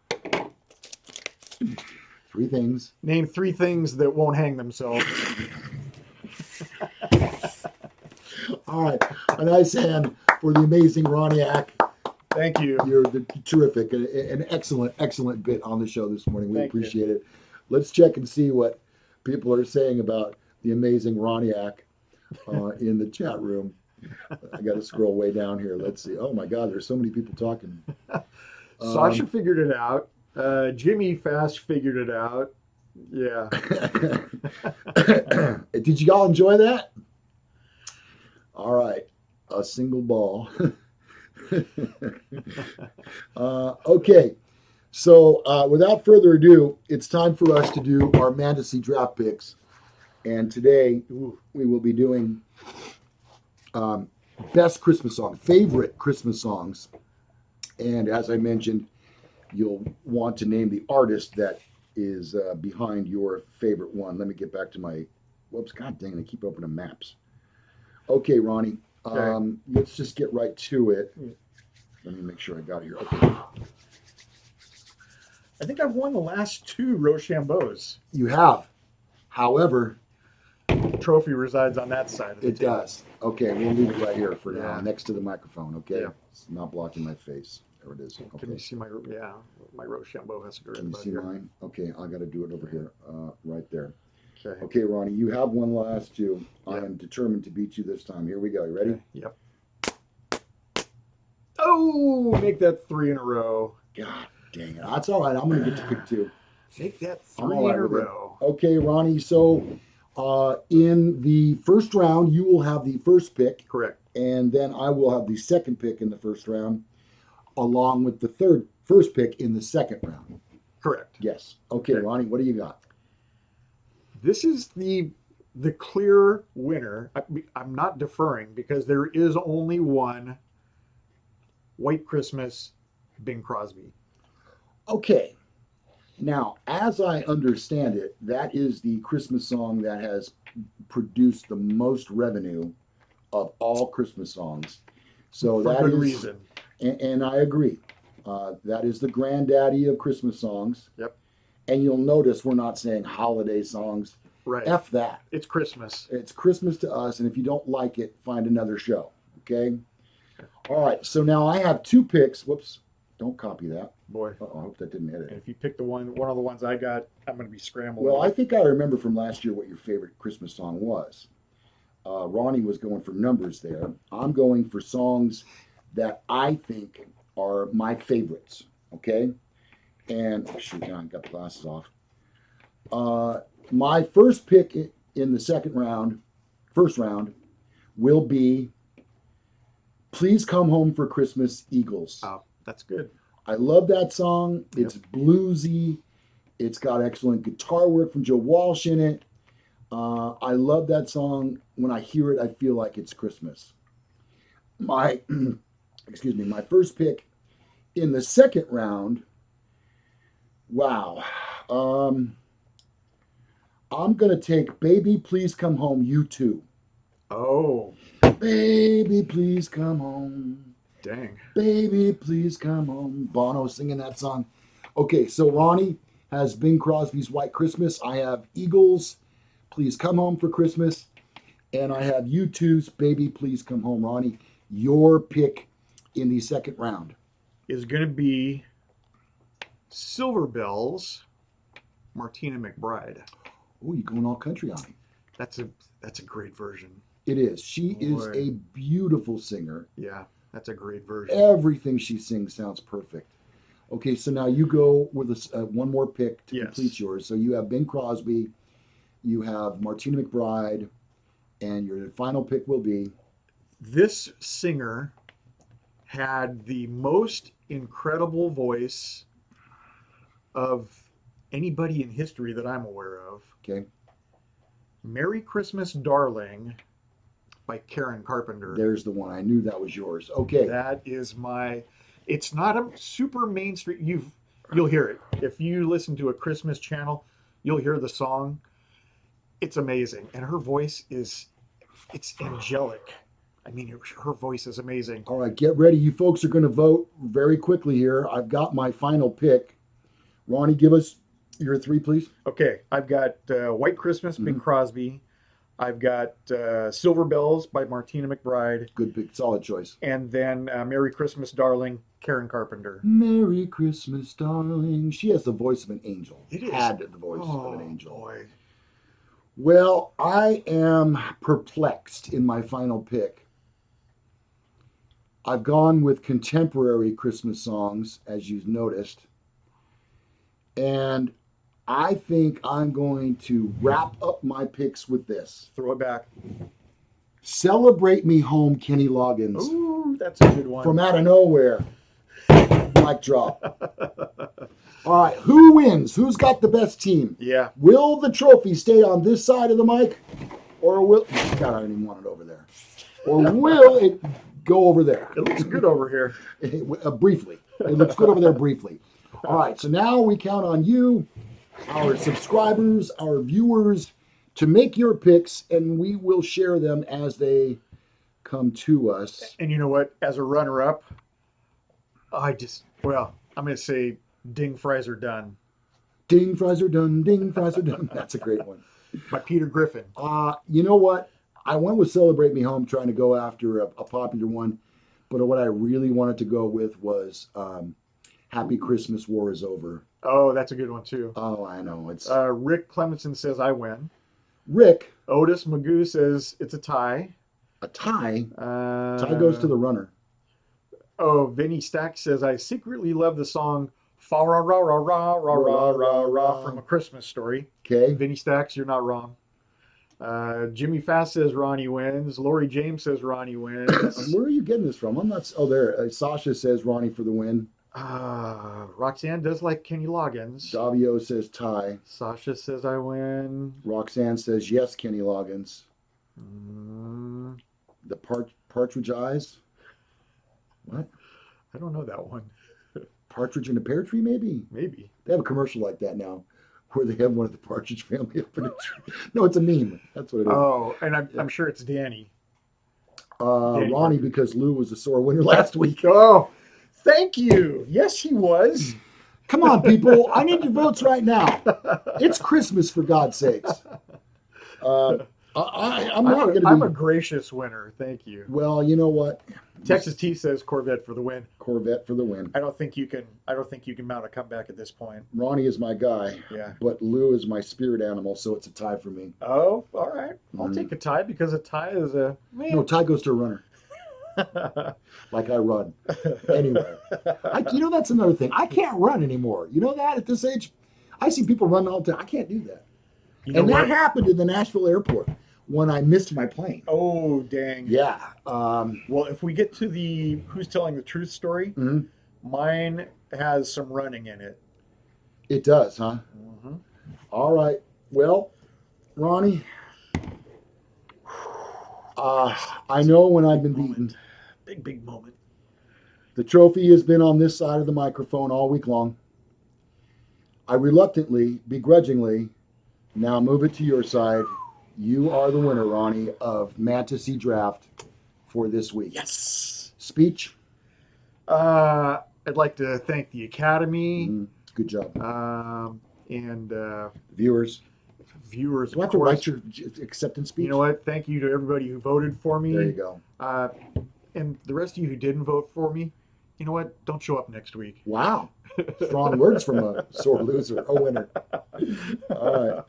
3 things. Name 3 things that won't hang themselves. All right. A nice hand for the Amazing Ronniac. Thank you. You're terrific. An excellent, excellent bit on the show this morning. We Thank you. appreciate it. Let's check and see what people are saying about the Amazing Ronniac in the chat room. I got to scroll way down here. Let's see. Oh my God, there's so many people talking. Sasha figured it out. Jimmy Fast figured it out. Yeah. Did you all enjoy that? All right. A single ball. Okay. So without further ado, it's time for us to do our Mantasy Draft picks. And today we will be doing best Christmas song, favorite Christmas songs. And as I mentioned, you'll want to name the artist that is behind your favorite one. Let me get back to my, whoops, God dang it, I keep opening maps. Okay, Ronnie, Okay. Let's just get right to it. Let me make sure I got it here. Okay. I think I've won the last 2 Rochambeaus. You have. However, The trophy resides on that side of the it table. does. Okay, we'll leave it right here for now, Yeah. next to the microphone, okay? Yeah. It's not blocking my face. There it is. Can Okay. you see my Rochambeau has to go right Can you about see here. mine? Okay, I got to do it over here, right there. Okay. Okay, Ronnie, you have one last 2. I Yeah. am determined to beat you this time. Here we go. You ready? Okay. Yep. Oh, make that 3 in a row. God dang it. That's all right. I'm going to get to pick 2. Make that I'm 3 all right in a with it. row. Okay, Ronnie. So in the first round, you will have the first pick, Correct. and then I will have the second pick in the first round, along with the first pick in the second round. Correct. Yes. Okay, Okay. Ronnie, what do you got? This is the clear winner. I'm not deferring because there is only one White Christmas, Bing Crosby. Okay. Now, as I understand it, that is the Christmas song that has produced the most revenue of all Christmas songs. So For that good is, reason. and I agree. That is the granddaddy of Christmas songs. Yep. And you'll notice we're not saying holiday songs. Right. F that. It's Christmas. It's Christmas to us, and if you don't like it, find another show. Okay? All right. So now I have 2 picks. Whoops. Don't copy that. Boy. Uh-oh, I hope that didn't edit And it. if you pick one of the ones I got, I'm going to be scrambling. Well, I think I remember from last year what your favorite Christmas song was. Ronnie was going for numbers there. I'm going for songs that I think are my favorites. Okay? And, oh, shoot, now I got the glasses off. My first pick in the first round, will be Please Come Home for Christmas, Eagles. Oh, that's good. I love that song. It's bluesy. It's got excellent guitar work from Joe Walsh in it. I love that song. When I hear it, I feel like it's Christmas. My first pick in the second round, wow. I'm going to take Baby Please Come Home, U2. Oh, Baby Please Come Home. dang. Baby Please Come Home. Bono singing that song. Okay, so Ronnie has Bing Crosby's White Christmas. I have Eagles, Please Come Home for Christmas. And I have U2's Baby Please Come Home. Ronnie, your pick in the second round Is going to be Silver Bells, Martina McBride. Oh, you're going all country on me. That's a great version. It is. She is Boy. a beautiful singer. Yeah, that's a great version. Everything she sings sounds perfect. Okay, so now you go with one more pick to Yes. complete yours. So you have Bing Crosby, you have Martina McBride, And your final pick will be This singer had the most incredible voice of anybody in history that I'm aware of. okay. Merry Christmas, Darling by Karen Carpenter. There's the one. I knew that was yours. Okay. That is my. It's not a super mainstream. You'll hear it if you listen to a Christmas channel. You'll hear the song. It's amazing, and her voice it's angelic. I mean, her voice is amazing. All right, get ready. You folks are going to vote very quickly here. I've got my final pick. Ronnie, give us your three, please. Okay, I've got White Christmas, Bing Crosby. I've got Silver Bells by Martina McBride. Good pick. Solid choice. And then Merry Christmas, Darling, Karen Carpenter. Merry Christmas, darling. She has the voice of an angel. It is. Had the voice of an angel. Boy. Well, I am perplexed in my final pick. I've gone with contemporary Christmas songs, as you've noticed. And I think I'm going to wrap up my picks with this. Throw it back. Celebrate Me Home, Kenny Loggins. Ooh, that's a good one. From out of nowhere. Mic drop. All right, who wins? Who's got the best team? Yeah. Will the trophy stay on this side of the mic? Or will... God, I don't even want it over there. Or will it go over there? It looks good over here. Briefly. It looks good over there briefly. All right, so now we count on you, our subscribers, our viewers, to make your picks, and we will share them as they come to us. And you know what? As a runner-up, I'm going to say Ding Fries Are Done. Ding, fries are done. Ding, fries are done. That's a great one. By Peter Griffin. You know what? I went with Celebrate Me Home, trying to go after a popular one, but what I really wanted to go with was Happy Christmas, War is Over. Oh, that's a good one, too. Oh, I know. It's Rick Clemenson says, I win. Rick. Otis Magoo says, it's a tie. A tie? Tie goes to the runner. Oh, Vinny Stack says, I secretly love the song Fa Ra Ra Ra Ra Ra Ra Ra Ra from A Christmas Story. Okay. Vinny Stacks, you're not wrong. Jimmy Fast says Ronnie wins. Lori James says Ronnie wins. Where are you getting this from? I'm not. Oh, there. Sasha says Ronnie for the win. Roxanne does like Kenny Loggins. Davio says tie. Sasha says I win. Roxanne says yes, Kenny Loggins. The Partridge Eyes. What? I don't know that one. Partridge in a Pear Tree, maybe? Maybe. They have a commercial like that now where they have one of the Partridge family up in a tree. No, it's a meme. That's what it is. Oh, and I'm sure it's Danny. Ronnie, Partridge. because Lou was the sore winner last week. Oh, thank you. Yes, he was. Come on, people. I need your votes right now. It's Christmas, for God's sakes. I'm not going to be... I'm a gracious winner. Thank you. Well, you know what? Texas T says Corvette for the win. Corvette for the win. I don't think you can mount a comeback at this point. Ronnie is my guy. Yeah. But Lou is my spirit animal, so it's a tie for me. Oh, all right. I'll take a tie because a tie is a... No, tie goes to a runner. Like I run. Anyway. That's another thing. I can't run anymore. You know that at this age? I see people running all the time. I can't do that. That happened in the Nashville airport when I missed my plane. Oh, dang. Yeah. Well, if we get to the Who's Telling the Truth story, mine has some running in it. It does, huh? Mm-hmm. All right. Well, Ronnie, I know when I've been beaten. Big moment. The trophy has been on this side of the microphone all week long. I reluctantly, begrudgingly, now move it to your side. You are the winner, Ronnie, of Mantasy Draft for this week. Yes. Speech? I'd like to thank the Academy. Good job. And Viewers. Viewers, Do I have to write your acceptance speech? You know what? Thank you to everybody who voted for me. There you go. And the rest of you who didn't vote for me, you know what? Don't show up next week. Wow. Strong words from a sore loser, a winner. All right.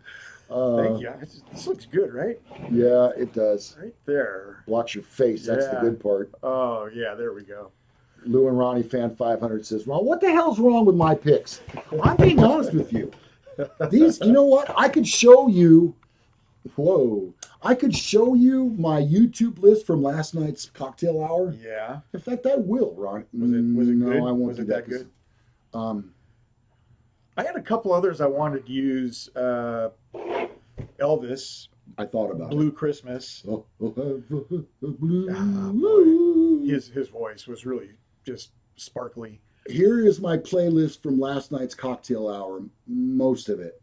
Thank you. This looks good, right? Yeah, it does. Right there. Blocks your face. That's the good part. Oh, yeah, there we go. Lou and Ronnie fan 500 says, Ron, what the hell's wrong with my picks? I'm being honest with you. These, you know what? I could show you Whoa. I could show you my YouTube list from last night's cocktail hour. Yeah. In fact, I will, Ron. Was it No, good? I won't Was do it that that good? um, I had a couple others I wanted to use. Elvis, I thought about it. Blue Christmas. Oh, Ah, boy, blue. his voice was really just sparkly. Here is my playlist from last night's cocktail hour. Most of it.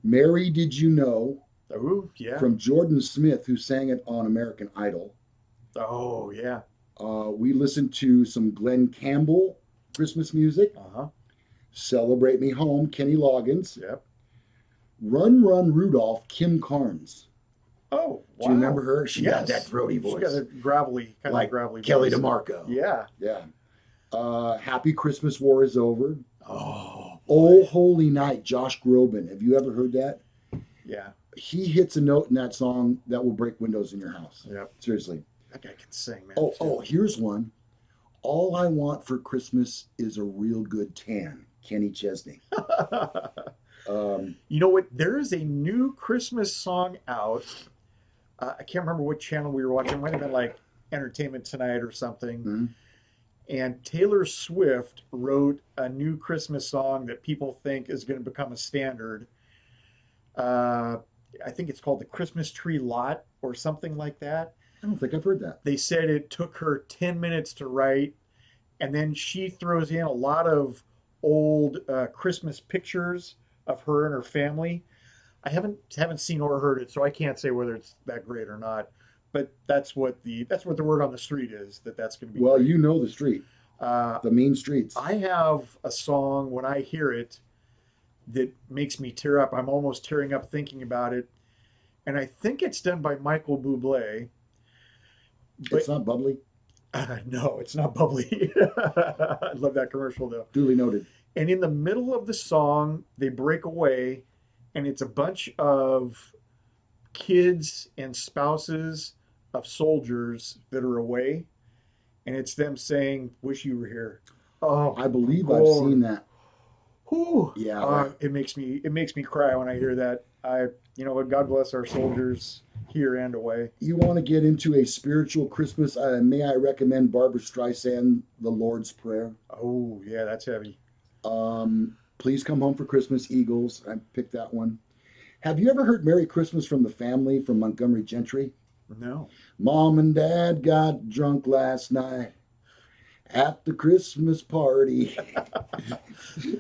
Mary, Did You Know? Oh yeah. From Jordan Smith, who sang it on American Idol. Oh yeah. We listened to some Glenn Campbell Christmas music. Uh-huh. Celebrate Me Home, Kenny Loggins. Yep. Run Run Rudolph, Kim Carnes. Oh, Do you wow. remember her? She got Yes. that throaty She voice. got a gravelly, kind like of gravelly Kelly voice. DeMarco. Yeah. Yeah. Happy Christmas War is Over. Oh, Oh boy. Holy Night, Josh Groban. Have you ever heard that? Yeah. He hits a note in that song that will break windows in your house. Yep. Seriously. That guy can sing, man. Oh, here's one. All I Want for Christmas is a Real Good Tan, Kenny Chesney. You know what? There is a new Christmas song out. I can't remember what channel we were watching. It might have been like Entertainment Tonight or something. Mhm. And Taylor Swift wrote a new Christmas song that people think is going to become a standard. I think it's called the Christmas Tree Lot or something like that. I don't think I've heard that. They said it took her 10 minutes to write, and then she throws in a lot of old Christmas pictures of her and her family. I haven't seen or heard it, so I can't say whether it's that great or not. But that's what the word on the street is, that's going to be Well, great. you know the street, Uh, the mean streets. I have a song when I hear it that makes me tear up. I'm almost tearing up thinking about it, and I think it's done by Michael Bublé. But It's not bubbly. no, it's not bubbly. I love that commercial though. Duly noted. And in the middle of the song, they break away, and it's a bunch of kids and spouses of soldiers that are away, and it's them saying, "Wish you were here." Oh, I believe my I've Lord. seen that. Whew. Yeah. It makes me cry when I hear that. You know what? God bless our soldiers here and away. You want to get into a spiritual Christmas? May I recommend Barbara Streisand, The Lord's Prayer? Oh yeah, that's heavy. Please Come Home for Christmas, Eagles. I picked that one. Have you ever heard Merry Christmas from the Family from Montgomery Gentry? No. Mom and Dad got drunk last night at the Christmas party.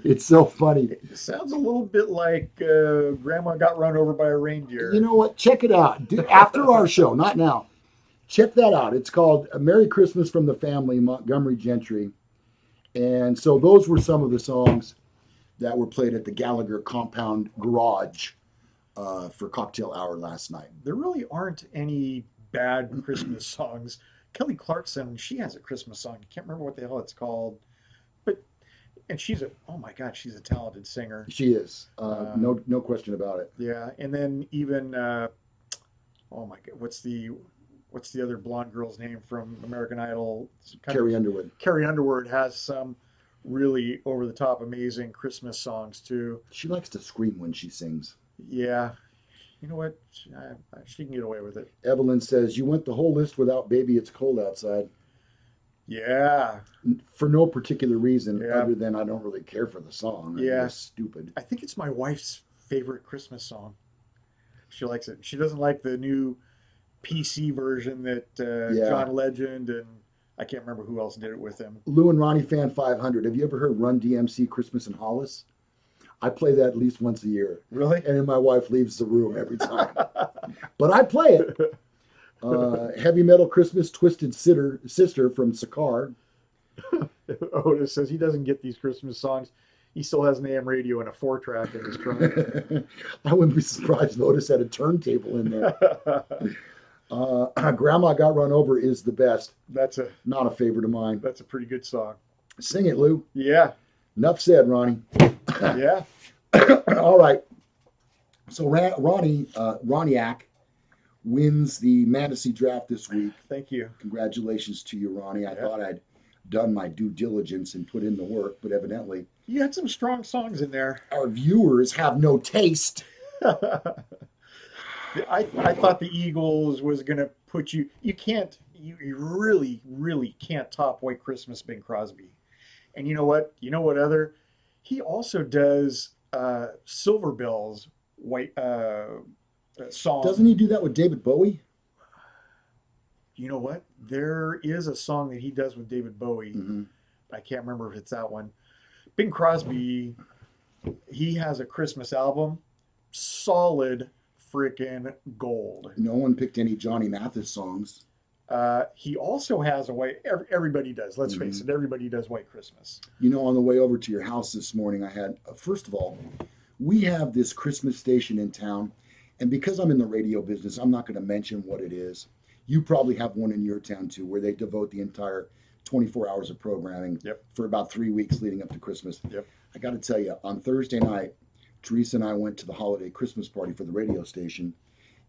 It's so funny. It sounds a little bit like Grandma got run over by a reindeer. You know what? Check it out. After our show, not now. Check that out. It's called Merry Christmas from the Family, Montgomery Gentry. And so those were some of the songs that were played at the Gallagher Compound Garage for cocktail hour last night. There really aren't any bad Christmas songs. Kelly Clarkson, she has a Christmas song. I can't remember what the hell it's called, but she's oh my God, she's a talented singer. She is, no question about it. Yeah, and then even oh my God, what's the other blonde girl's name from American Idol? Carrie Underwood. Carrie Underwood has some really over the top, amazing Christmas songs too. She likes to scream when she sings. Yeah, you know what? She can get away with it. Evelyn says, you went the whole list without Baby It's Cold Outside. Yeah. For no particular reason Yeah. other than I don't really care for the song. Yeah. It's stupid. I think it's my wife's favorite Christmas song. She likes it. She doesn't like the new PC version that Yeah. John Legend and I can't remember who else did it with him. Lou and Ronnie Fan 500. Have you ever heard Run DMC Christmas in Hollis? I play that at least once a year. Really? And then my wife leaves the room every time. But I play it. Heavy Metal Christmas Twisted Sister from Sakar. Otis says he doesn't get these Christmas songs. He still has an AM radio and a 4-track in his trunk. I wouldn't be surprised if Otis had a turntable in there. Grandma Got Run Over is the best. That's Not a favorite of mine. a pretty good song. Sing it, Lou. Yeah. Enough said, Ronnie. Yeah. All right. So Ronnie Ronniac wins the Mantasy Draft this week. Thank you. Congratulations to you, Ronnie. I Yeah. thought I'd done my due diligence and put in the work, but evidently You had some strong songs in there. our viewers have no taste. I thought the Eagles was gonna put you. You really really can't top White Christmas, Bing Crosby. And you know what? You know what other? He also does Silver Bells white Doesn't song. he do that with David Bowie? You know what? There is a song that he does with David Bowie. Hmm. I can't remember if it's that one. Bing Crosby, he has a Christmas album, solid freaking gold. No one picked any Johnny Mathis songs. He also has a white. Everybody does. Let's face Hmm. it. Everybody does White Christmas. You know, on the way over to your house this morning, I had, first of all, we have this Christmas station in town. And because I'm in the radio business, I'm not going to mention what it is. You probably have one in your town too, where they devote the entire 24 hours of programming Yep. for about 3 weeks leading up to Christmas. Yep. I got to tell you, on Thursday night, Teresa and I went to the holiday Christmas party for the radio station,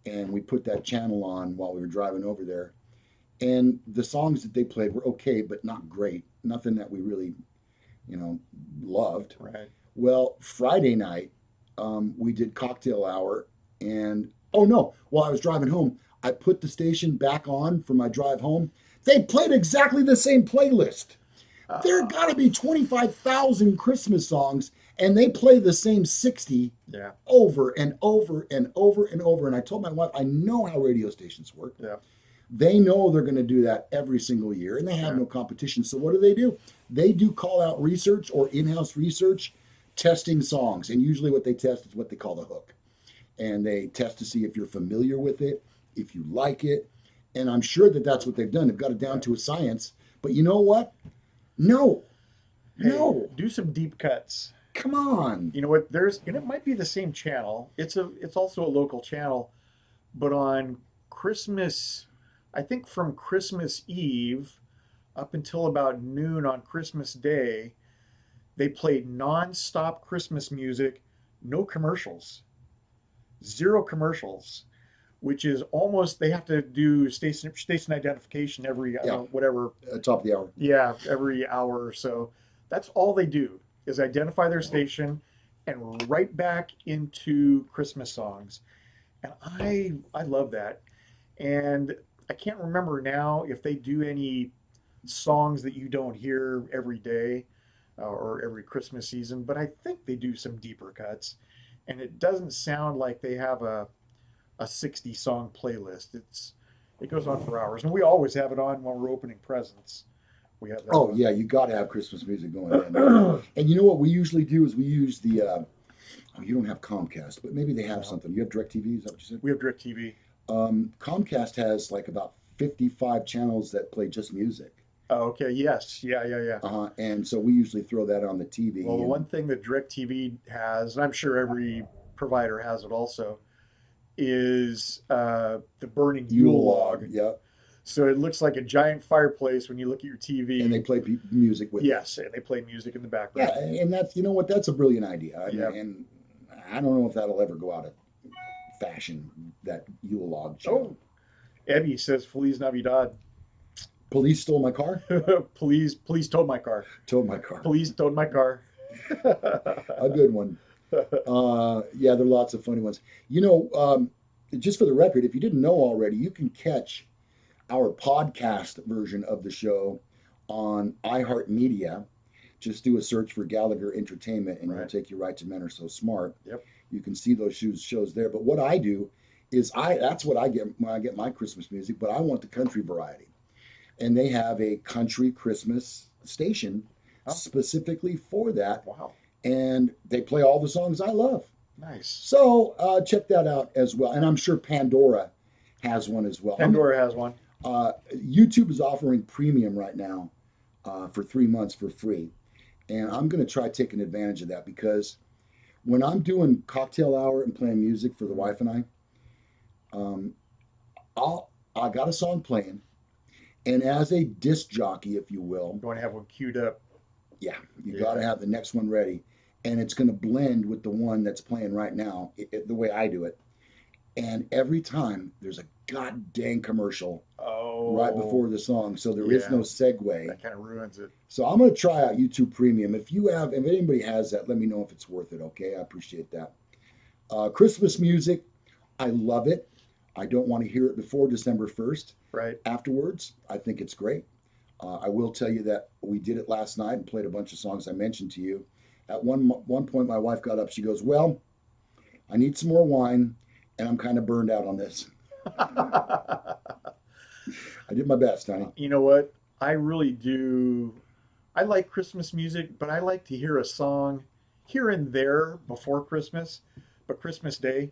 and we put that channel on while we were driving over there. And the songs that they played were okay, but not great. Nothing that we really, loved. Right. Well, Friday night, we did cocktail hour, and oh no, while I was driving home, I put the station back on for my drive home. They played exactly the same playlist. There Uh, got to be 25,000 Christmas songs, and they play the same 60 yeah. over and over and over and over. And I told my wife, I know how radio stations work. Yeah. They know they're going to do that every single year, and they have Yeah. no competition. So what do? They do call out research or in-house research, testing songs. And usually what they test is what they call the hook. And they test to see if you're familiar with it, if you like it. And I'm sure that that's what they've done. They've got it down to a science. But you know what? No, Hey, no, do some deep cuts. come on. You know what? And it might be the same channel. It's also a local channel, but on Christmas, I think from Christmas Eve up until about noon on Christmas Day, they played non-stop Christmas music, no commercials, zero commercials, which is almost they have to do station identification every I don't Yeah, know, whatever. top of the hour. Yeah, every hour or so. That's all they do is identify their station and right back into Christmas songs. And I love that. And I can't remember now if they do any songs that you don't hear every day or every Christmas season, but I think they do some deeper cuts. And it doesn't sound like they have a 60 song playlist. It goes on for hours. And we always have it on when we're opening presents. We have that Oh on. yeah, you got to have Christmas music going in. And you know what we usually do is we use the. Oh, you don't have Comcast, but maybe they have No, something. You have DirecTV, is that what you said? we have DirecTV. Comcast has like about 55 channels that play just music. Oh, okay. Yes. Yeah. Yeah. Yeah. And so we usually throw that on the TV. Well, the And one thing that DirecTV has, and I'm sure every provider has it also, is the burning Yule Yule log, log. yeah, So it looks like a giant fireplace when you look at your and TV. they play music with it. Yes, and they play music in the Yeah, background. and that's you know what that's a brilliant idea. Yeah. And I don't know if that'll ever go out of fashion. That Yule log channel. Oh, Eddie says Feliz Navidad. Police stole my car. Please tow my car. Towed my car. Please tow my car. A good one. Yeah, there are lots of funny ones. Just for the record, if you didn't know already, you can catch our podcast version of the show on iHeartMedia. Just do a search for Gallagher Entertainment, and it'll Right. take you right to Men Are So Smart. Yep. You can see those shows there. But what I do is that's what I get when I get my Christmas music. But I want the country variety, and they have a country Christmas station Oh, specifically for that, wow. and they play all the songs I love. Nice. So check that out as well. And I'm sure Pandora has one as well. Pandora has one. YouTube is offering premium right now for 3 months for free. And I'm going to try taking advantage of that because when I'm doing cocktail hour and playing music for the wife and um, I got a song playing. And as a disc jockey, if you will, You want to have one queued up. yeah, you Yeah. got to have the next one ready. And it's going to blend with the one that's playing right now, the way I do it. And every time there's a god dang commercial right Oh, before the song, so there is yeah. no segue. That kind of ruins it. So I'm going to try out YouTube Premium. If anybody has that, let me know if it's worth it. Okay, I appreciate that. Christmas music, I love it. I don't want to hear it before December 1st. Right. Afterwards, I think it's great. I will tell you that we did it last night and played a bunch of songs I mentioned to you. At one point, my wife got up. She goes, "Well, I need some more wine, and I'm kind of burned out on this." I did my best, honey. You know what? I really do. I like Christmas music, but I like to hear a song here and there before Christmas. But Christmas Day,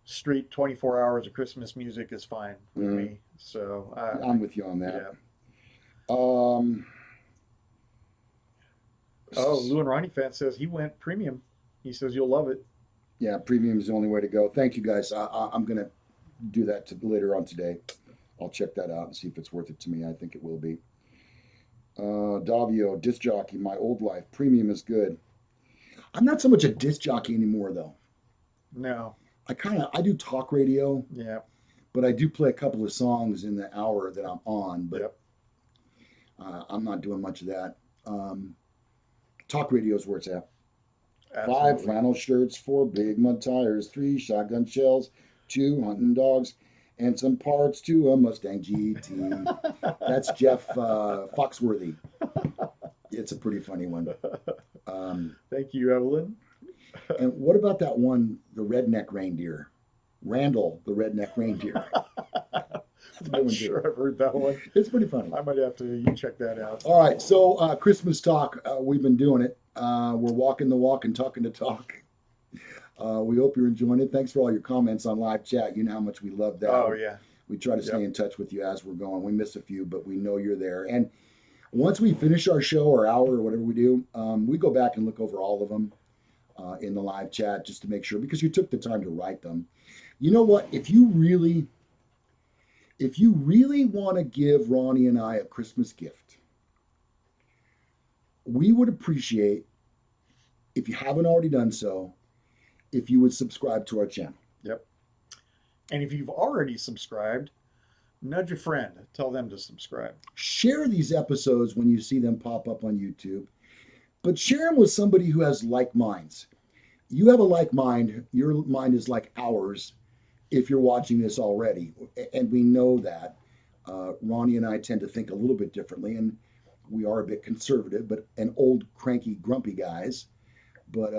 straight 24 hours of Christmas music is fine with Mm, me. So, I'm with you on that. yeah. Um, Oh, Lou and Ronnie fan says he went premium. He says you'll love it. yeah, premium is the only way to go. Thank you, guys. I'm gonna do that later on today. I'll check that out and see if it's worth it to me. I think it will be. Davio, disc jockey, my old life. Premium is good. I'm not so much a disc jockey anymore, though. No. I do talk radio, Yeah. but I do play a couple of songs in the hour that I'm on. But Yep. I'm not doing much of that. Talk radio is where it's at. Five Absolutely. flannel shirts, four big mud tires, three shotgun shells, two hunting dogs, and some parts to a Mustang GT. That's Jeff Foxworthy. It's a pretty funny one. Um, Thank you, Evelyn. and what about that one, the redneck reindeer? Randall, the redneck reindeer. That's a good Not one too. sure I've heard that one. It's pretty funny. I might have to you check that out. All right, so Christmas talk. We've been doing it. We're walking the walk and talking the talk. We hope you're enjoying it. Thanks for all your comments on live chat. You know how much we love that. Oh yeah. We try to stay Yep. in touch with you as we're going. We miss a few, but we know you're there. And once we finish our show or hour or whatever we do, we go back and look over all of them in the live chat just to make sure because you took the time to write them. You know what? If you really want to give Ronnie and I a Christmas gift, we would appreciate if you haven't already done so, if you would subscribe to our channel. Yep. And if you've already subscribed, nudge a friend. Tell them to subscribe. Share these episodes when you see them pop up on YouTube, but share them with somebody who has like minds. You have a like mind, your mind is like ours if you're watching this already. And we know that. Ronnie and I tend to think a little bit differently, and we are a bit conservative, but an old, cranky, grumpy guys. But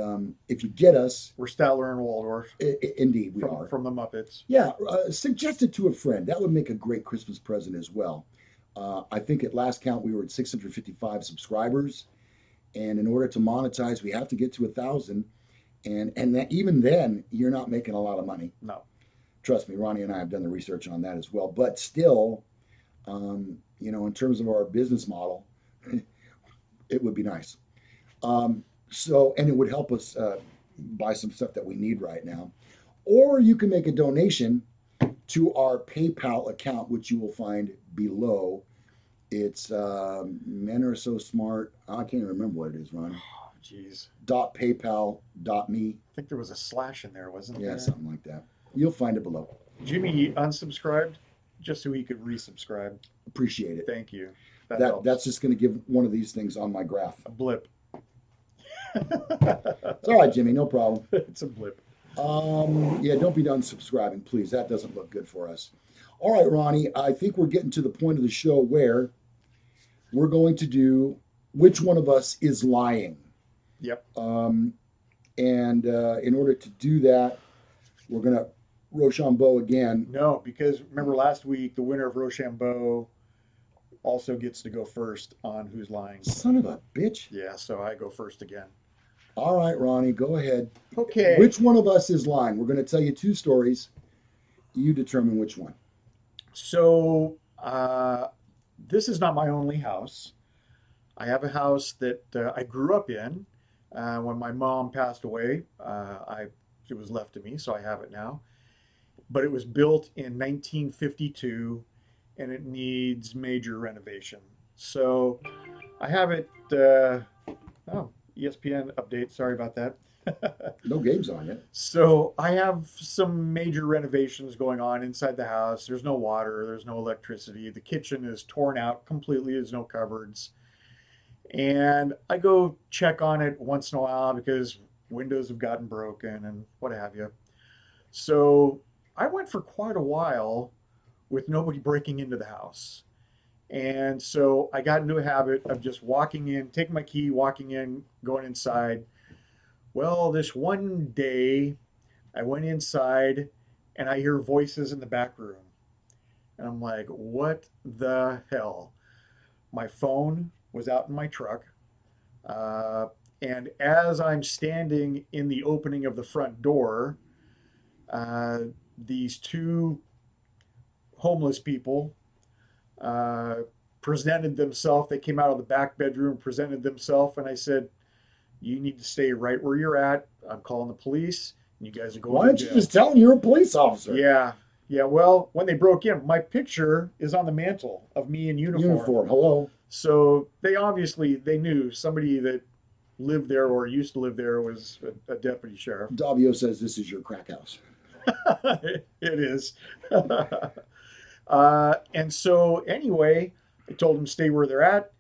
if you get us, We're Statler and Waldorf indeed we are. from the Muppets. Yeah, suggest it to a friend. That would make a great Christmas present as well. I think at last count we were at 655 subscribers, and in order to monetize, we have to get to 1,000. And that, even then, you're not making a lot of money. No. Trust me, Ronnie and I have done the research on that as well. But still, in terms of our business model, it would be nice. And it would help us buy some stuff that we need right now. Or you can make a donation to our PayPal account, which you will find below. It's Men Are So Smart. I can't even remember what it is, Ron. Oh, jeez. .paypal.me. I think there was a slash in there, wasn't Yeah, there? something like that. You'll find it below. Jimmy unsubscribed just so he could resubscribe. Appreciate it. Thank you. That helps. That's just going to give one of these things on my graph. A blip. It's all right, Jimmy. No problem. It's a blip. Yeah, don't be done subscribing, please. That doesn't look good for us. All right, Ronnie, I think we're getting to the point of the show where we're going to do which one of us is lying. Yep. And in order to do that, we're going to Rochambeau again. No, because remember last week, the winner of Rochambeau also gets to go first on Who's Lying. Son of a bitch. Yeah, so I go first again. All right, Ronnie, go ahead. Okay. Which one of us is lying? We're going to tell you two stories. You determine which one. So this is not my only house. I have a house that I grew up in. When my mom passed away, it was left to me, so I have it now. But it was built in 1952, and it needs major renovation. So I have it. ESPN update. Sorry about that. No games on yet. So I have some major renovations going on inside the house. There's no water, there's no electricity. The kitchen is torn out completely. There's no cupboards. And I go check on it once in a while because windows have gotten broken and what have you. So I went for quite a while with nobody breaking into the house. And so I got into a habit of just walking in, taking my key, walking in, going inside. Well, this one day I went inside and I hear voices in the back room. And I'm like, what the hell? My phone was out in my truck. Uh, and as I'm standing in the opening of the front door, uh, these two homeless people uh, presented themselves. They came out of the back bedroom, presented themselves, and I said, "You need to stay right where you're at. I'm calling the police, and you guys are going Why to don't you jail." just tell them you're a police officer? Yeah, yeah. Well, when they broke in, my picture is on the mantle of me in uniform. Uniform. Hello. So they knew somebody that lived there or used to live there was a deputy sheriff. Davio says this is your crack house. It is. And so anyway, I told them to stay where they're at,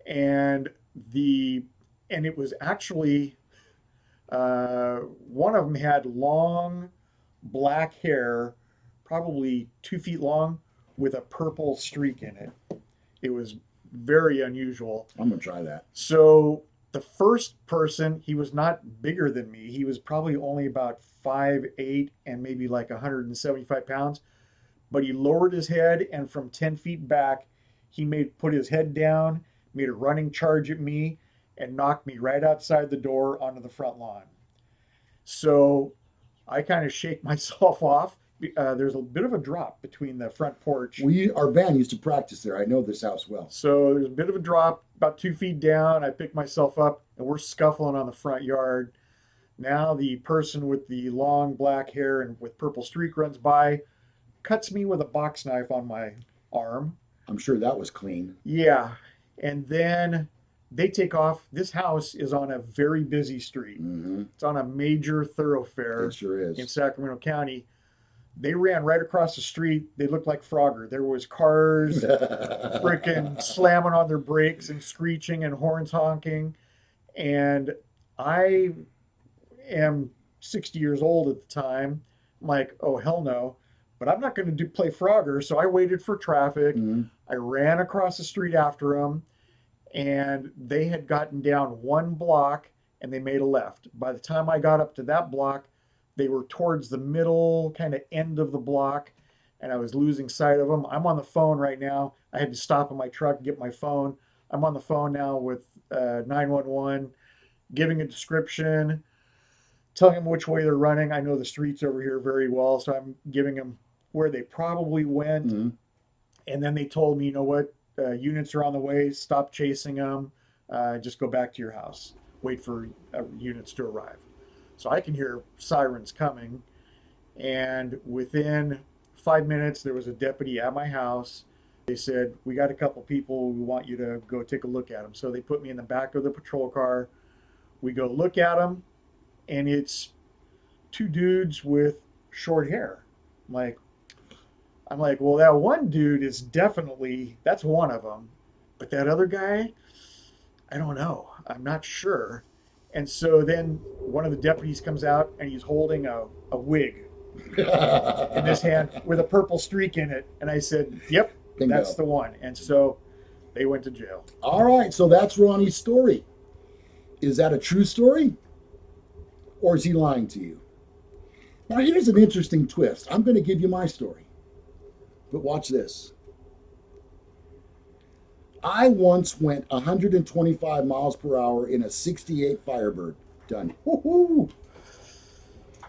and the and it was actually one of them had long black hair, probably 2 feet long, with a purple streak in it. It was very unusual. I'm gonna try that. So the first person, he was not bigger than me. He was probably only about 5'8" and maybe like 175 pounds. But he lowered his head, and from 10 feet back, he put his head down, made a running charge at me, and knocked me right outside the door onto the front lawn. So I kind of shake myself off. There's a bit of a drop between the front porch. Our band used to practice there. I know this house well. So there's a bit of a drop, about 2 feet down. I pick myself up, and we're scuffling on the front yard. Now the person with the long black hair and with purple streak runs by, cuts me with a box knife on my arm. I'm sure that was clean. Yeah. And then they take off. This house is on a very busy street. Mm-hmm. It's on a major thoroughfare It sure is. in Sacramento County. They ran right across the street. They looked like Frogger. There was cars freaking slamming on their brakes and screeching and horns honking. And I am 60 years old at the time. I'm like, oh, hell no. But I'm not going to play Frogger. So I waited for traffic. Mm-hmm. I ran across the street after them. And they had gotten down one block and they made a left. By the time I got up to that block, they were towards the middle kind of end of the block, and I was losing sight of them. I'm on the phone right now. I had to stop in my truck and get my phone. I'm on the phone now with 911, giving a description, telling them which way they're running. I know the streets over here very well, so I'm giving them where they probably went. Mm-hmm. And then they told me, you know what, units are on the way. Stop chasing them. Just go back to your house. Wait for units to arrive. So I can hear sirens coming. And within 5 minutes, there was a deputy at my house. They said, we got a couple people. We want you to go take a look at them. So they put me in the back of the patrol car. We go look at them. And it's two dudes with short hair. I'm like, well, that one dude is definitely, that's one of them. But that other guy, I don't know. I'm not sure. And so then one of the deputies comes out and he's holding a wig in his hand with a purple streak in it. And I said, yep, Bingo. That's the one. And so they went to jail. All right, so that's Ronnie's story. Is that a true story? Or is he lying to you? Now, here's an interesting twist. I'm going to give you my story. But watch this. I once went 125 miles per hour in a 68 Firebird. Done. Woo-hoo.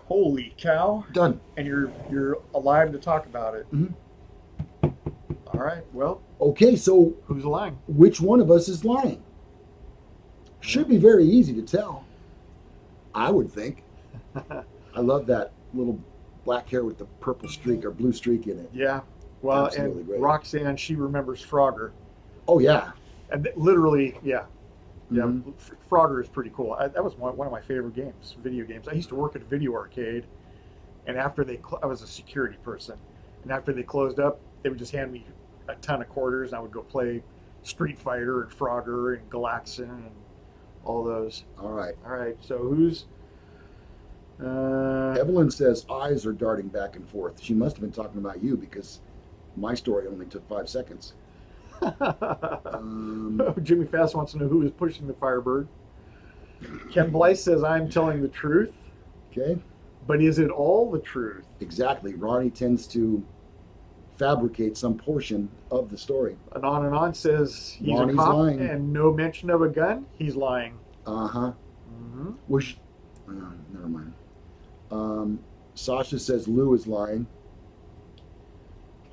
Holy cow. Done. And you're alive to talk about it. Mm-hmm. All right. Well, okay, so who's lying? Which one of us is lying? Should be very easy to tell. I would think. I love that little black hair with the purple streak or blue streak in it. Yeah. Well, Absolutely and great. Roxanne, she remembers Frogger. Oh, yeah. And literally, yeah. Yeah, Mm-hmm. Frogger is pretty cool. That was one of my favorite games, video games. I used to work at a video arcade, and after I was a security person, and after they closed up, they would just hand me a ton of quarters, and I would go play Street Fighter and Frogger and Galaxin and all those. All right. All right, so who's Evelyn says eyes are darting back and forth. She must have been talking about you because my story only took 5 seconds. Jimmy Fast wants to know who is pushing the Firebird. Ken Blythe says, I'm telling the truth. Okay. But is it all the truth? Exactly. Ronnie tends to fabricate some portion of the story. And on says he's Ronnie's a cop lying. and no mention of a gun. He's lying. Uh-huh. Mm-hmm. Never mind. Sasha says Lou is lying.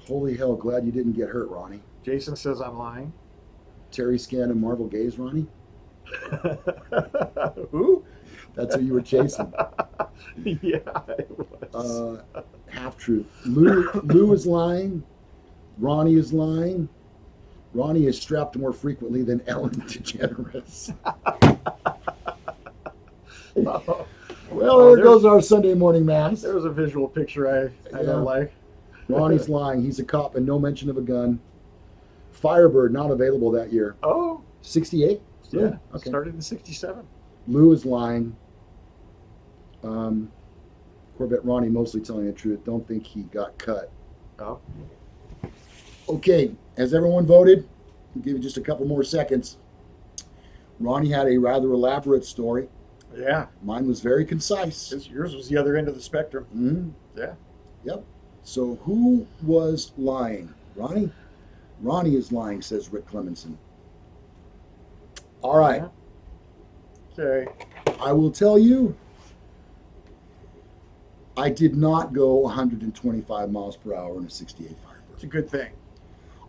Holy hell, glad you didn't get hurt, Ronnie. Jason says I'm lying. Terry Scan and Marvel Gaze, Ronnie? Who? That's who you were chasing. Yeah, it was. Half truth. Lou is lying. Ronnie is lying. Ronnie is strapped more frequently than Ellen DeGeneres. Well, there goes our Sunday morning mass. There's a visual picture I don't like. Ronnie's lying. He's a cop and no mention of a gun. Firebird not available that year. Oh. 68? Yeah. Okay. Started in 67. Lou is lying. Corvette Ronnie mostly telling the truth. Don't think he got cut. Oh. Okay. Has everyone voted? I'll give you just a couple more seconds. Ronnie had a rather elaborate story. Yeah. Mine was very concise. Yours was the other end of the spectrum. Mm-hmm. Yeah. Yep. So who was lying? Ronnie? Ronnie is lying, says Rick Clemenson. All right. Yeah. Okay. I will tell you, I did not go 125 miles per hour in a 68 Firebird. It's a good thing.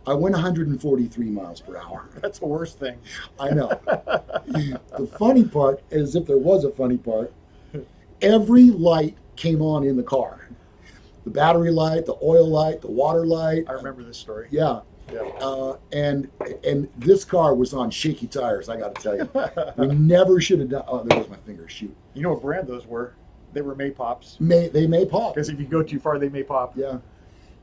I went 143 miles per hour. That's the worst thing. I know. The funny part is, if there was a funny part, every light came on in the car. The battery light, the oil light, the water light. I remember this story. Yeah. Yeah. And this car was on shaky tires, I got to tell you. We never should have done. Oh, there goes my finger. Shoot. You know what brand those were? They were May-Pops. They may pop. Because if you go too far, they may pop. Yeah.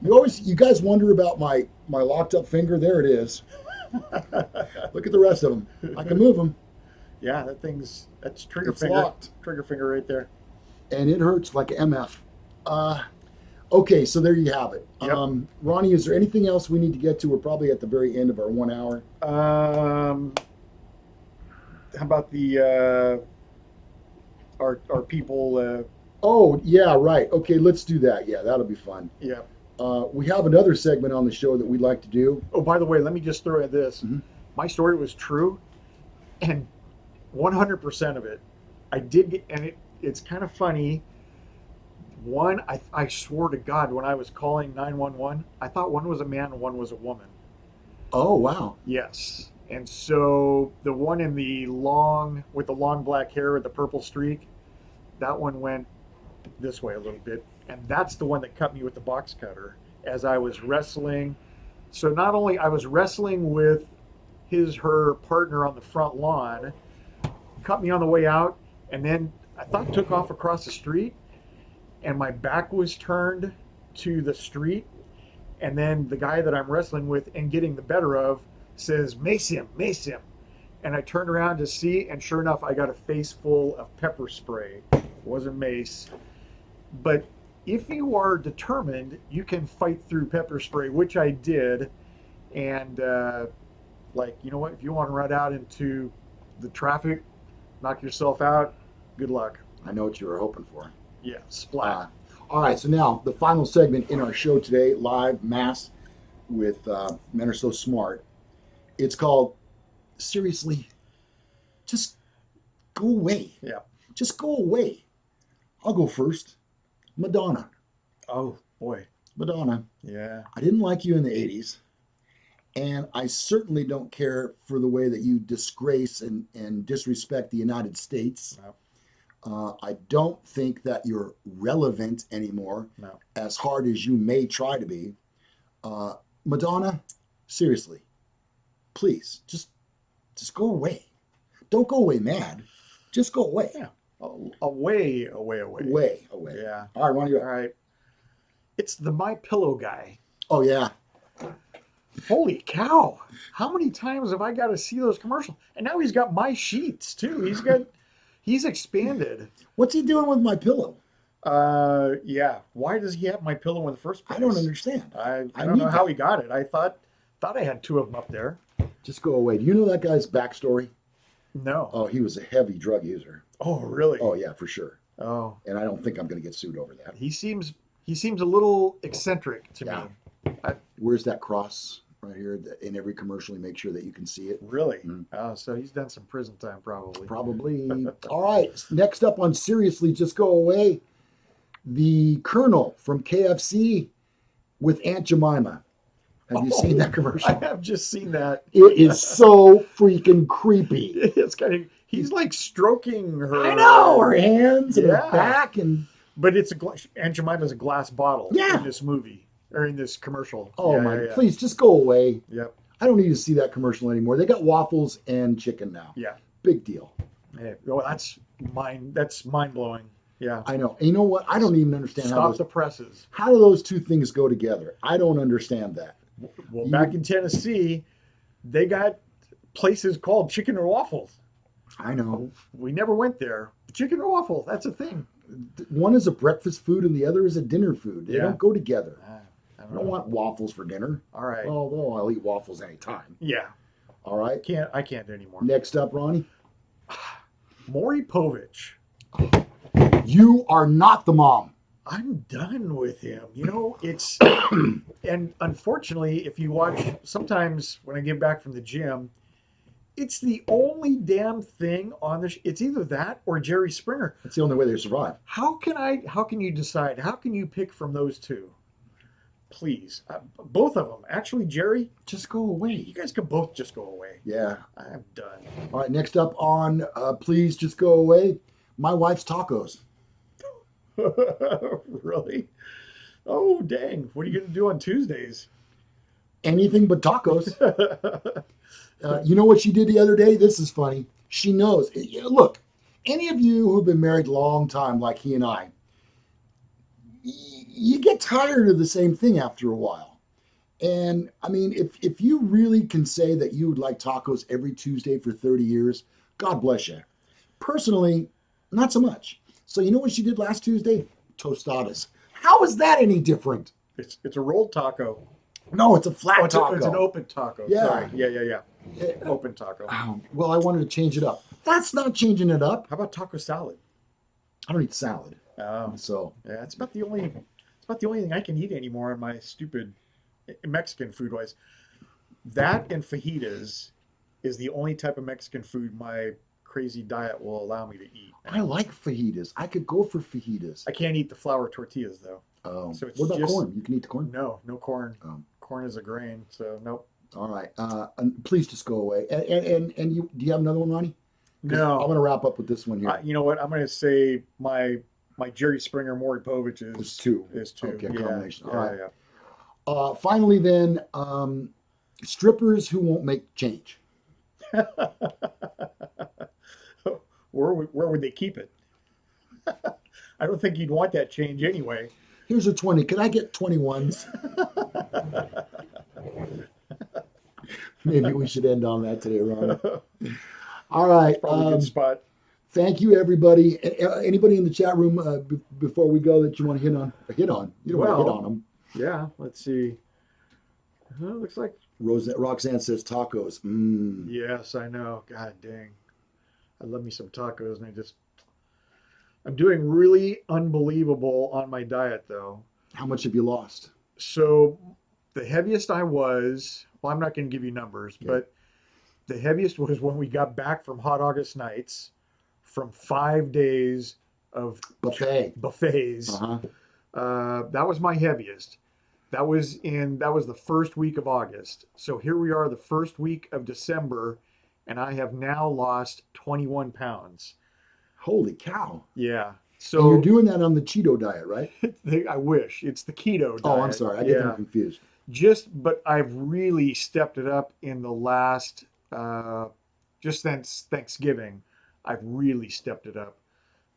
You guys wonder about my locked up finger. There it is. Look at the rest of them. I can move them. Yeah, that's trigger It's finger. locked. Trigger finger right there. And it hurts like an MF. Okay, so there you have it. Yep. Ronnie, is there anything else we need to get to? We're probably at the very end of our 1 hour. How about the our people? Oh, yeah, right. Okay, let's do that. Yeah, that'll be fun. Yeah. We have another segment on the show that we'd like to do. Oh, by the way, let me just throw in this. Mhm. My story was true, and 100% of it, I did get, and it's kind of funny. One, I swore to God when I was calling 911, I thought one was a man and one was a woman. Oh, wow. Yes. And so the one with the long black hair with the purple streak, that one went this way a little bit. And that's the one that cut me with the box cutter as I was wrestling. So not only I was wrestling with her partner on the front lawn, cut me on the way out, and then I thought took off across the street, and my back was turned to the street, and then the guy that I'm wrestling with and getting the better of says, "Mace him, mace him." And I turned around to see, and sure enough, I got a face full of pepper spray. It wasn't mace. But if you are determined, you can fight through pepper spray, which I did. And you know what? If you want to run out into the traffic, knock yourself out, good luck. I know what you were hoping for. Yeah, splat. All right, so now the final segment in our show today, live M.A.S.S. with Men Are So Smart. It's called, Seriously, Just Go Away. Yeah. Just go away. I'll go first. Madonna. Oh, boy. Madonna. Yeah. I didn't like you in the 80s, and I certainly don't care for the way that you disgrace and disrespect the United States. No. I don't think that you're relevant anymore, No. as hard as you may try to be. Madonna, seriously, please, just go away. Don't go away mad. Just go away. Yeah. Away. Away. Yeah. All right, why don't you? All right. It's the My Pillow guy. Oh, yeah. Holy cow. How many times have I got to see those commercials? And now he's got My Sheets, too. He's expanded. What's he doing with my pillow? Yeah. Why does he have my pillow in the first place? I don't understand. I I don't know need how that. he got it. I thought I had two of them up there. Just go away. Do you know that guy's backstory? No. Oh, he was a heavy drug user. Oh, really? Oh yeah, for sure. Oh, And I don't think I'm going to get sued over that. he seems a little eccentric to Yeah. me. Where's that cross right here? In every commercial, you make sure that you can see it. Really? Mm. Oh, so he's done some prison time probably. Probably. All right. Next up on Seriously, Just Go Away, the Colonel from KFC with Aunt Jemima. Have you seen that commercial? I have just seen that. It is so freaking creepy. It's kind of he's like stroking her. I know her hands and her Yeah. back, and But it's Aunt Jemima's a glass bottle Yeah. in this movie or in this commercial. oh Yeah, my! yeah, yeah. Please just go away. Yep. I don't need to see that commercial anymore. They got waffles and chicken now. Yeah. Big deal. Yeah. Well, that's mind blowing. Yeah. I know. And you know what? I don't even understand Stop the presses. how do those two things go together. I don't understand that. Well, back in Tennessee, they got places called Chicken and Waffles. I know. We never went there. Chicken and waffle, that's a thing. One is a breakfast food and the other is a dinner food. They Yeah. don't go together. I I don't don't know. want waffles for dinner. All right. Although I'll eat waffles anytime. Yeah. All right. I can't anymore. Next up, Ronnie. Maury Povich. You are not the mom. I'm done with him. You know, it's and unfortunately, if you watch sometimes when I get back from the gym, it's the only damn thing on the it's either that or Jerry Springer. That's the only way they survive. How can you decide? How can you pick from those two? Please. Both of them. Actually, Jerry, Just go away. you guys can both just go away. Yeah. I'm done. All right. Next up on Please Just Go Away. My wife's tacos. Really? Oh, dang. What are you going to do on Tuesdays? Anything but tacos. You know what she did the other day? This is funny. She knows. Look, any of you who've been married a long time, like he and I, you get tired of the same thing after a while. And I mean, if you really can say that you would like tacos every Tuesday for 30 years, God bless you. Personally, not so much. So you know what she did last Tuesday? Tostadas. How is that any different? It's a rolled taco. No, it's a flat It's taco. an open taco. Yeah. Sorry. Yeah. Open taco. Oh, well, I wanted to change it up. That's not changing it up. How about taco salad? I don't eat salad. Oh, So, yeah. It's about the only thing I can eat anymore in my stupid Mexican food wise. That and fajitas is the only type of Mexican food my crazy diet will allow me to eat. I like fajitas. I could go for fajitas. I can't eat the flour tortillas though. So it's What about just- corn? You can eat the corn? No corn. Oh. Corn is a grain, so nope. All right. And please just go away. And you, do you have another one, Ronnie? 'Cause No. I'm going to wrap up with this one here. You know what? I'm going to say my Jerry Springer Maury Povich It's two. Is two. Okay, Yeah, combination. All yeah, right. yeah. Finally, then, strippers who won't make change. Where would they keep it? I don't think you'd want that change anyway. Here's a 20. Can I get 21s? Maybe we should end on that today, Ronnie. All right. Probably a good spot. Thank you, everybody. Anybody in the chat room before we go that you want to hit on? You don't want to hit Well, on them. Yeah, let's see. Looks like Roxanne says tacos. yes, I know. God dang, I love me some tacos, and I'm doing really unbelievable on my diet though. How much have you lost? So the heaviest I was, well, I'm not going to give you numbers, Okay. but the heaviest was when we got back from Hot August Nights from 5 days of buffets. Uh-huh. That was my heaviest. That was the first week of August. So here we are, the first week of December, and I have now lost 21 pounds. Holy cow. Yeah. And So you're doing that on the Cheeto diet, right? I wish it's the keto diet. Oh, I'm sorry. I get them confused. But I've really stepped it up in the last, just since Thanksgiving, I've really stepped it up.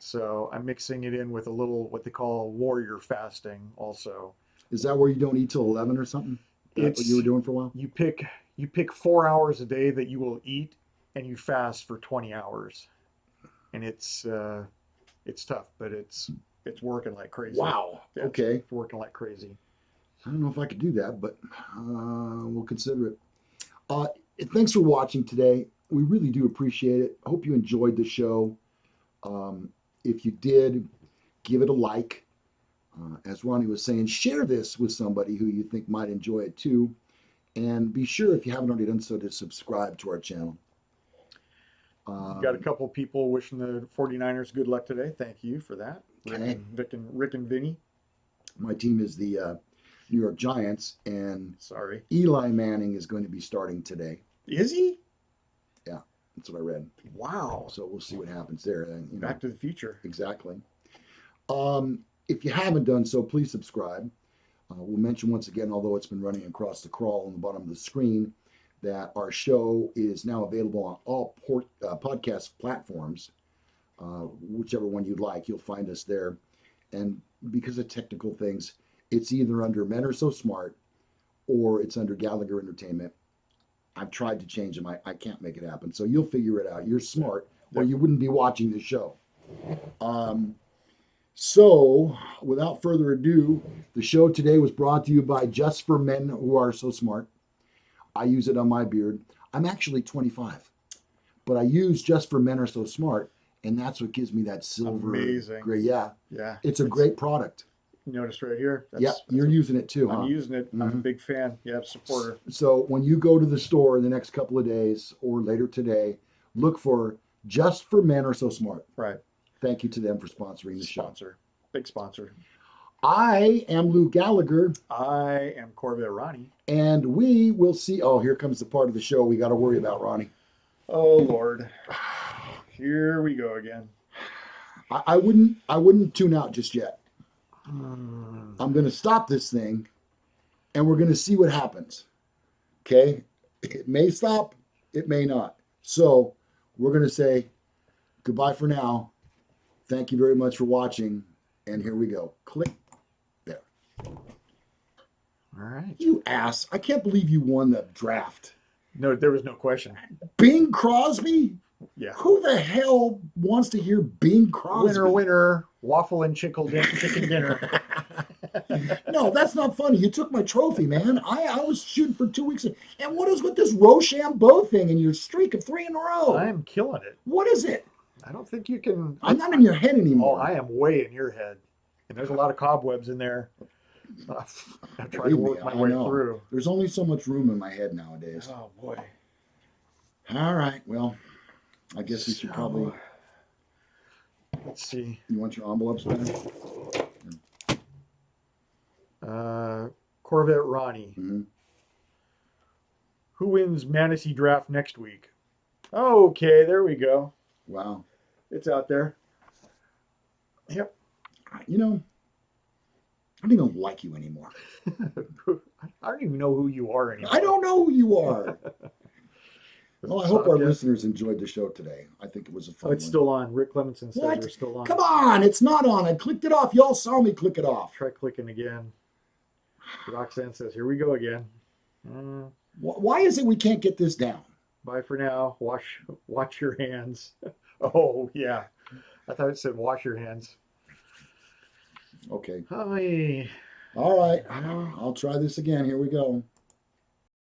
So I'm mixing it in with a little, what they call warrior fasting also. Is that where you don't eat till 11 or something? That's what you were doing for a while? You pick 4 hours a day that you will eat, and you fast for 20 hours. and it's tough, but it's working like crazy. Wow. Yeah, Okay. it's working like crazy. I don't know if I could do that, but we'll consider it. Uh, Thanks for watching today. We really do appreciate it. I hope you enjoyed the show. If you did, give it a like. As Ronnie was saying, share this with somebody who you think might enjoy it too. And be sure, if you haven't already done so, to subscribe to our channel. Got a couple people wishing the 49ers good luck today. Thank you for that. Okay. Rick and Vinny. My team is the New York Giants, and Sorry. Eli Manning is going to be starting today. Is he? Yeah, that's what I read. Wow. So we'll see what happens there. And, Back to the future. Exactly. If you haven't done so, please subscribe. We'll mention once again, although it's been running across the crawl on the bottom of the screen, that our show is now available on all podcast platforms. Whichever one you'd like, you'll find us there. And because of technical things, it's either under Men Are So Smart or it's under Gallagher Entertainment. I've tried to change them. I can't make it happen. So you'll figure it out. You're smart, or you wouldn't be watching the show. So, without further ado, the show today was brought to you by Just for Men Who Are So Smart. I use it on my beard. I'm actually 25, but I use Just for Men Are So Smart, and that's what gives me that silver Amazing. gray. Yeah, Yeah. it's a great product. Notice right here. You're using it too, huh? I'm using it. I'm a big fan. Yeah, supporter. So when you go to the store in the next couple of days or later today, look for Just for Men Are So Smart. Right. Thank you to them for sponsoring the show. Sponsor. Big sponsor. I am Lou Gallagher. I am Corvette Ronnie. And we will see. Oh, here comes the part of the show we got to worry about, Ronnie. Oh, Lord. Here we go again. I wouldn't tune out just yet. I'm going to stop this thing, and we're going to see what happens. Okay? It may stop. It may not. So we're going to say goodbye for now. Thank you very much for watching. And here we go. Click there. All right. You ass. I can't believe you won the draft. No, there was no question. Bing Crosby? Yeah. Who the hell wants to hear Bing Crosby? Winner, winner, waffle and chicken dinner. No, that's not funny. You took my trophy, man. I was shooting for 2 weeks. And what is with this Rochambeau thing and your streak of 3 in a row? I'm killing it. What is it? I don't think you can. I'm not in your head Oh, anymore. I am way in your head. And there's a lot of cobwebs in there. I'm trying to work my way through. There's only so much room in my head nowadays. Oh, boy. All right. Well, I guess we should probably. Let's see. You want your envelopes back? Corvette Ronnie. Mm-hmm. Who wins Mantasy Draft next week? Okay, there we go. Wow. It's out there. Yep. You know, I don't even like you anymore. I don't even know who you are anymore. I don't know who you are. Well, I hope our Podcast. listeners enjoyed the show today. I think it was a fun Oh, it's one. still on. Rick Clemenson says What? we're still on. Come on, it's not on. I clicked it off. Y'all saw me click it off. Try clicking again. Roxanne says, here we go again. Why is it we can't get this down? Bye for now. Wash your hands. Oh, yeah. I thought it said wash your hands. Okay. Hi. All right. I'll try this again. Here we go.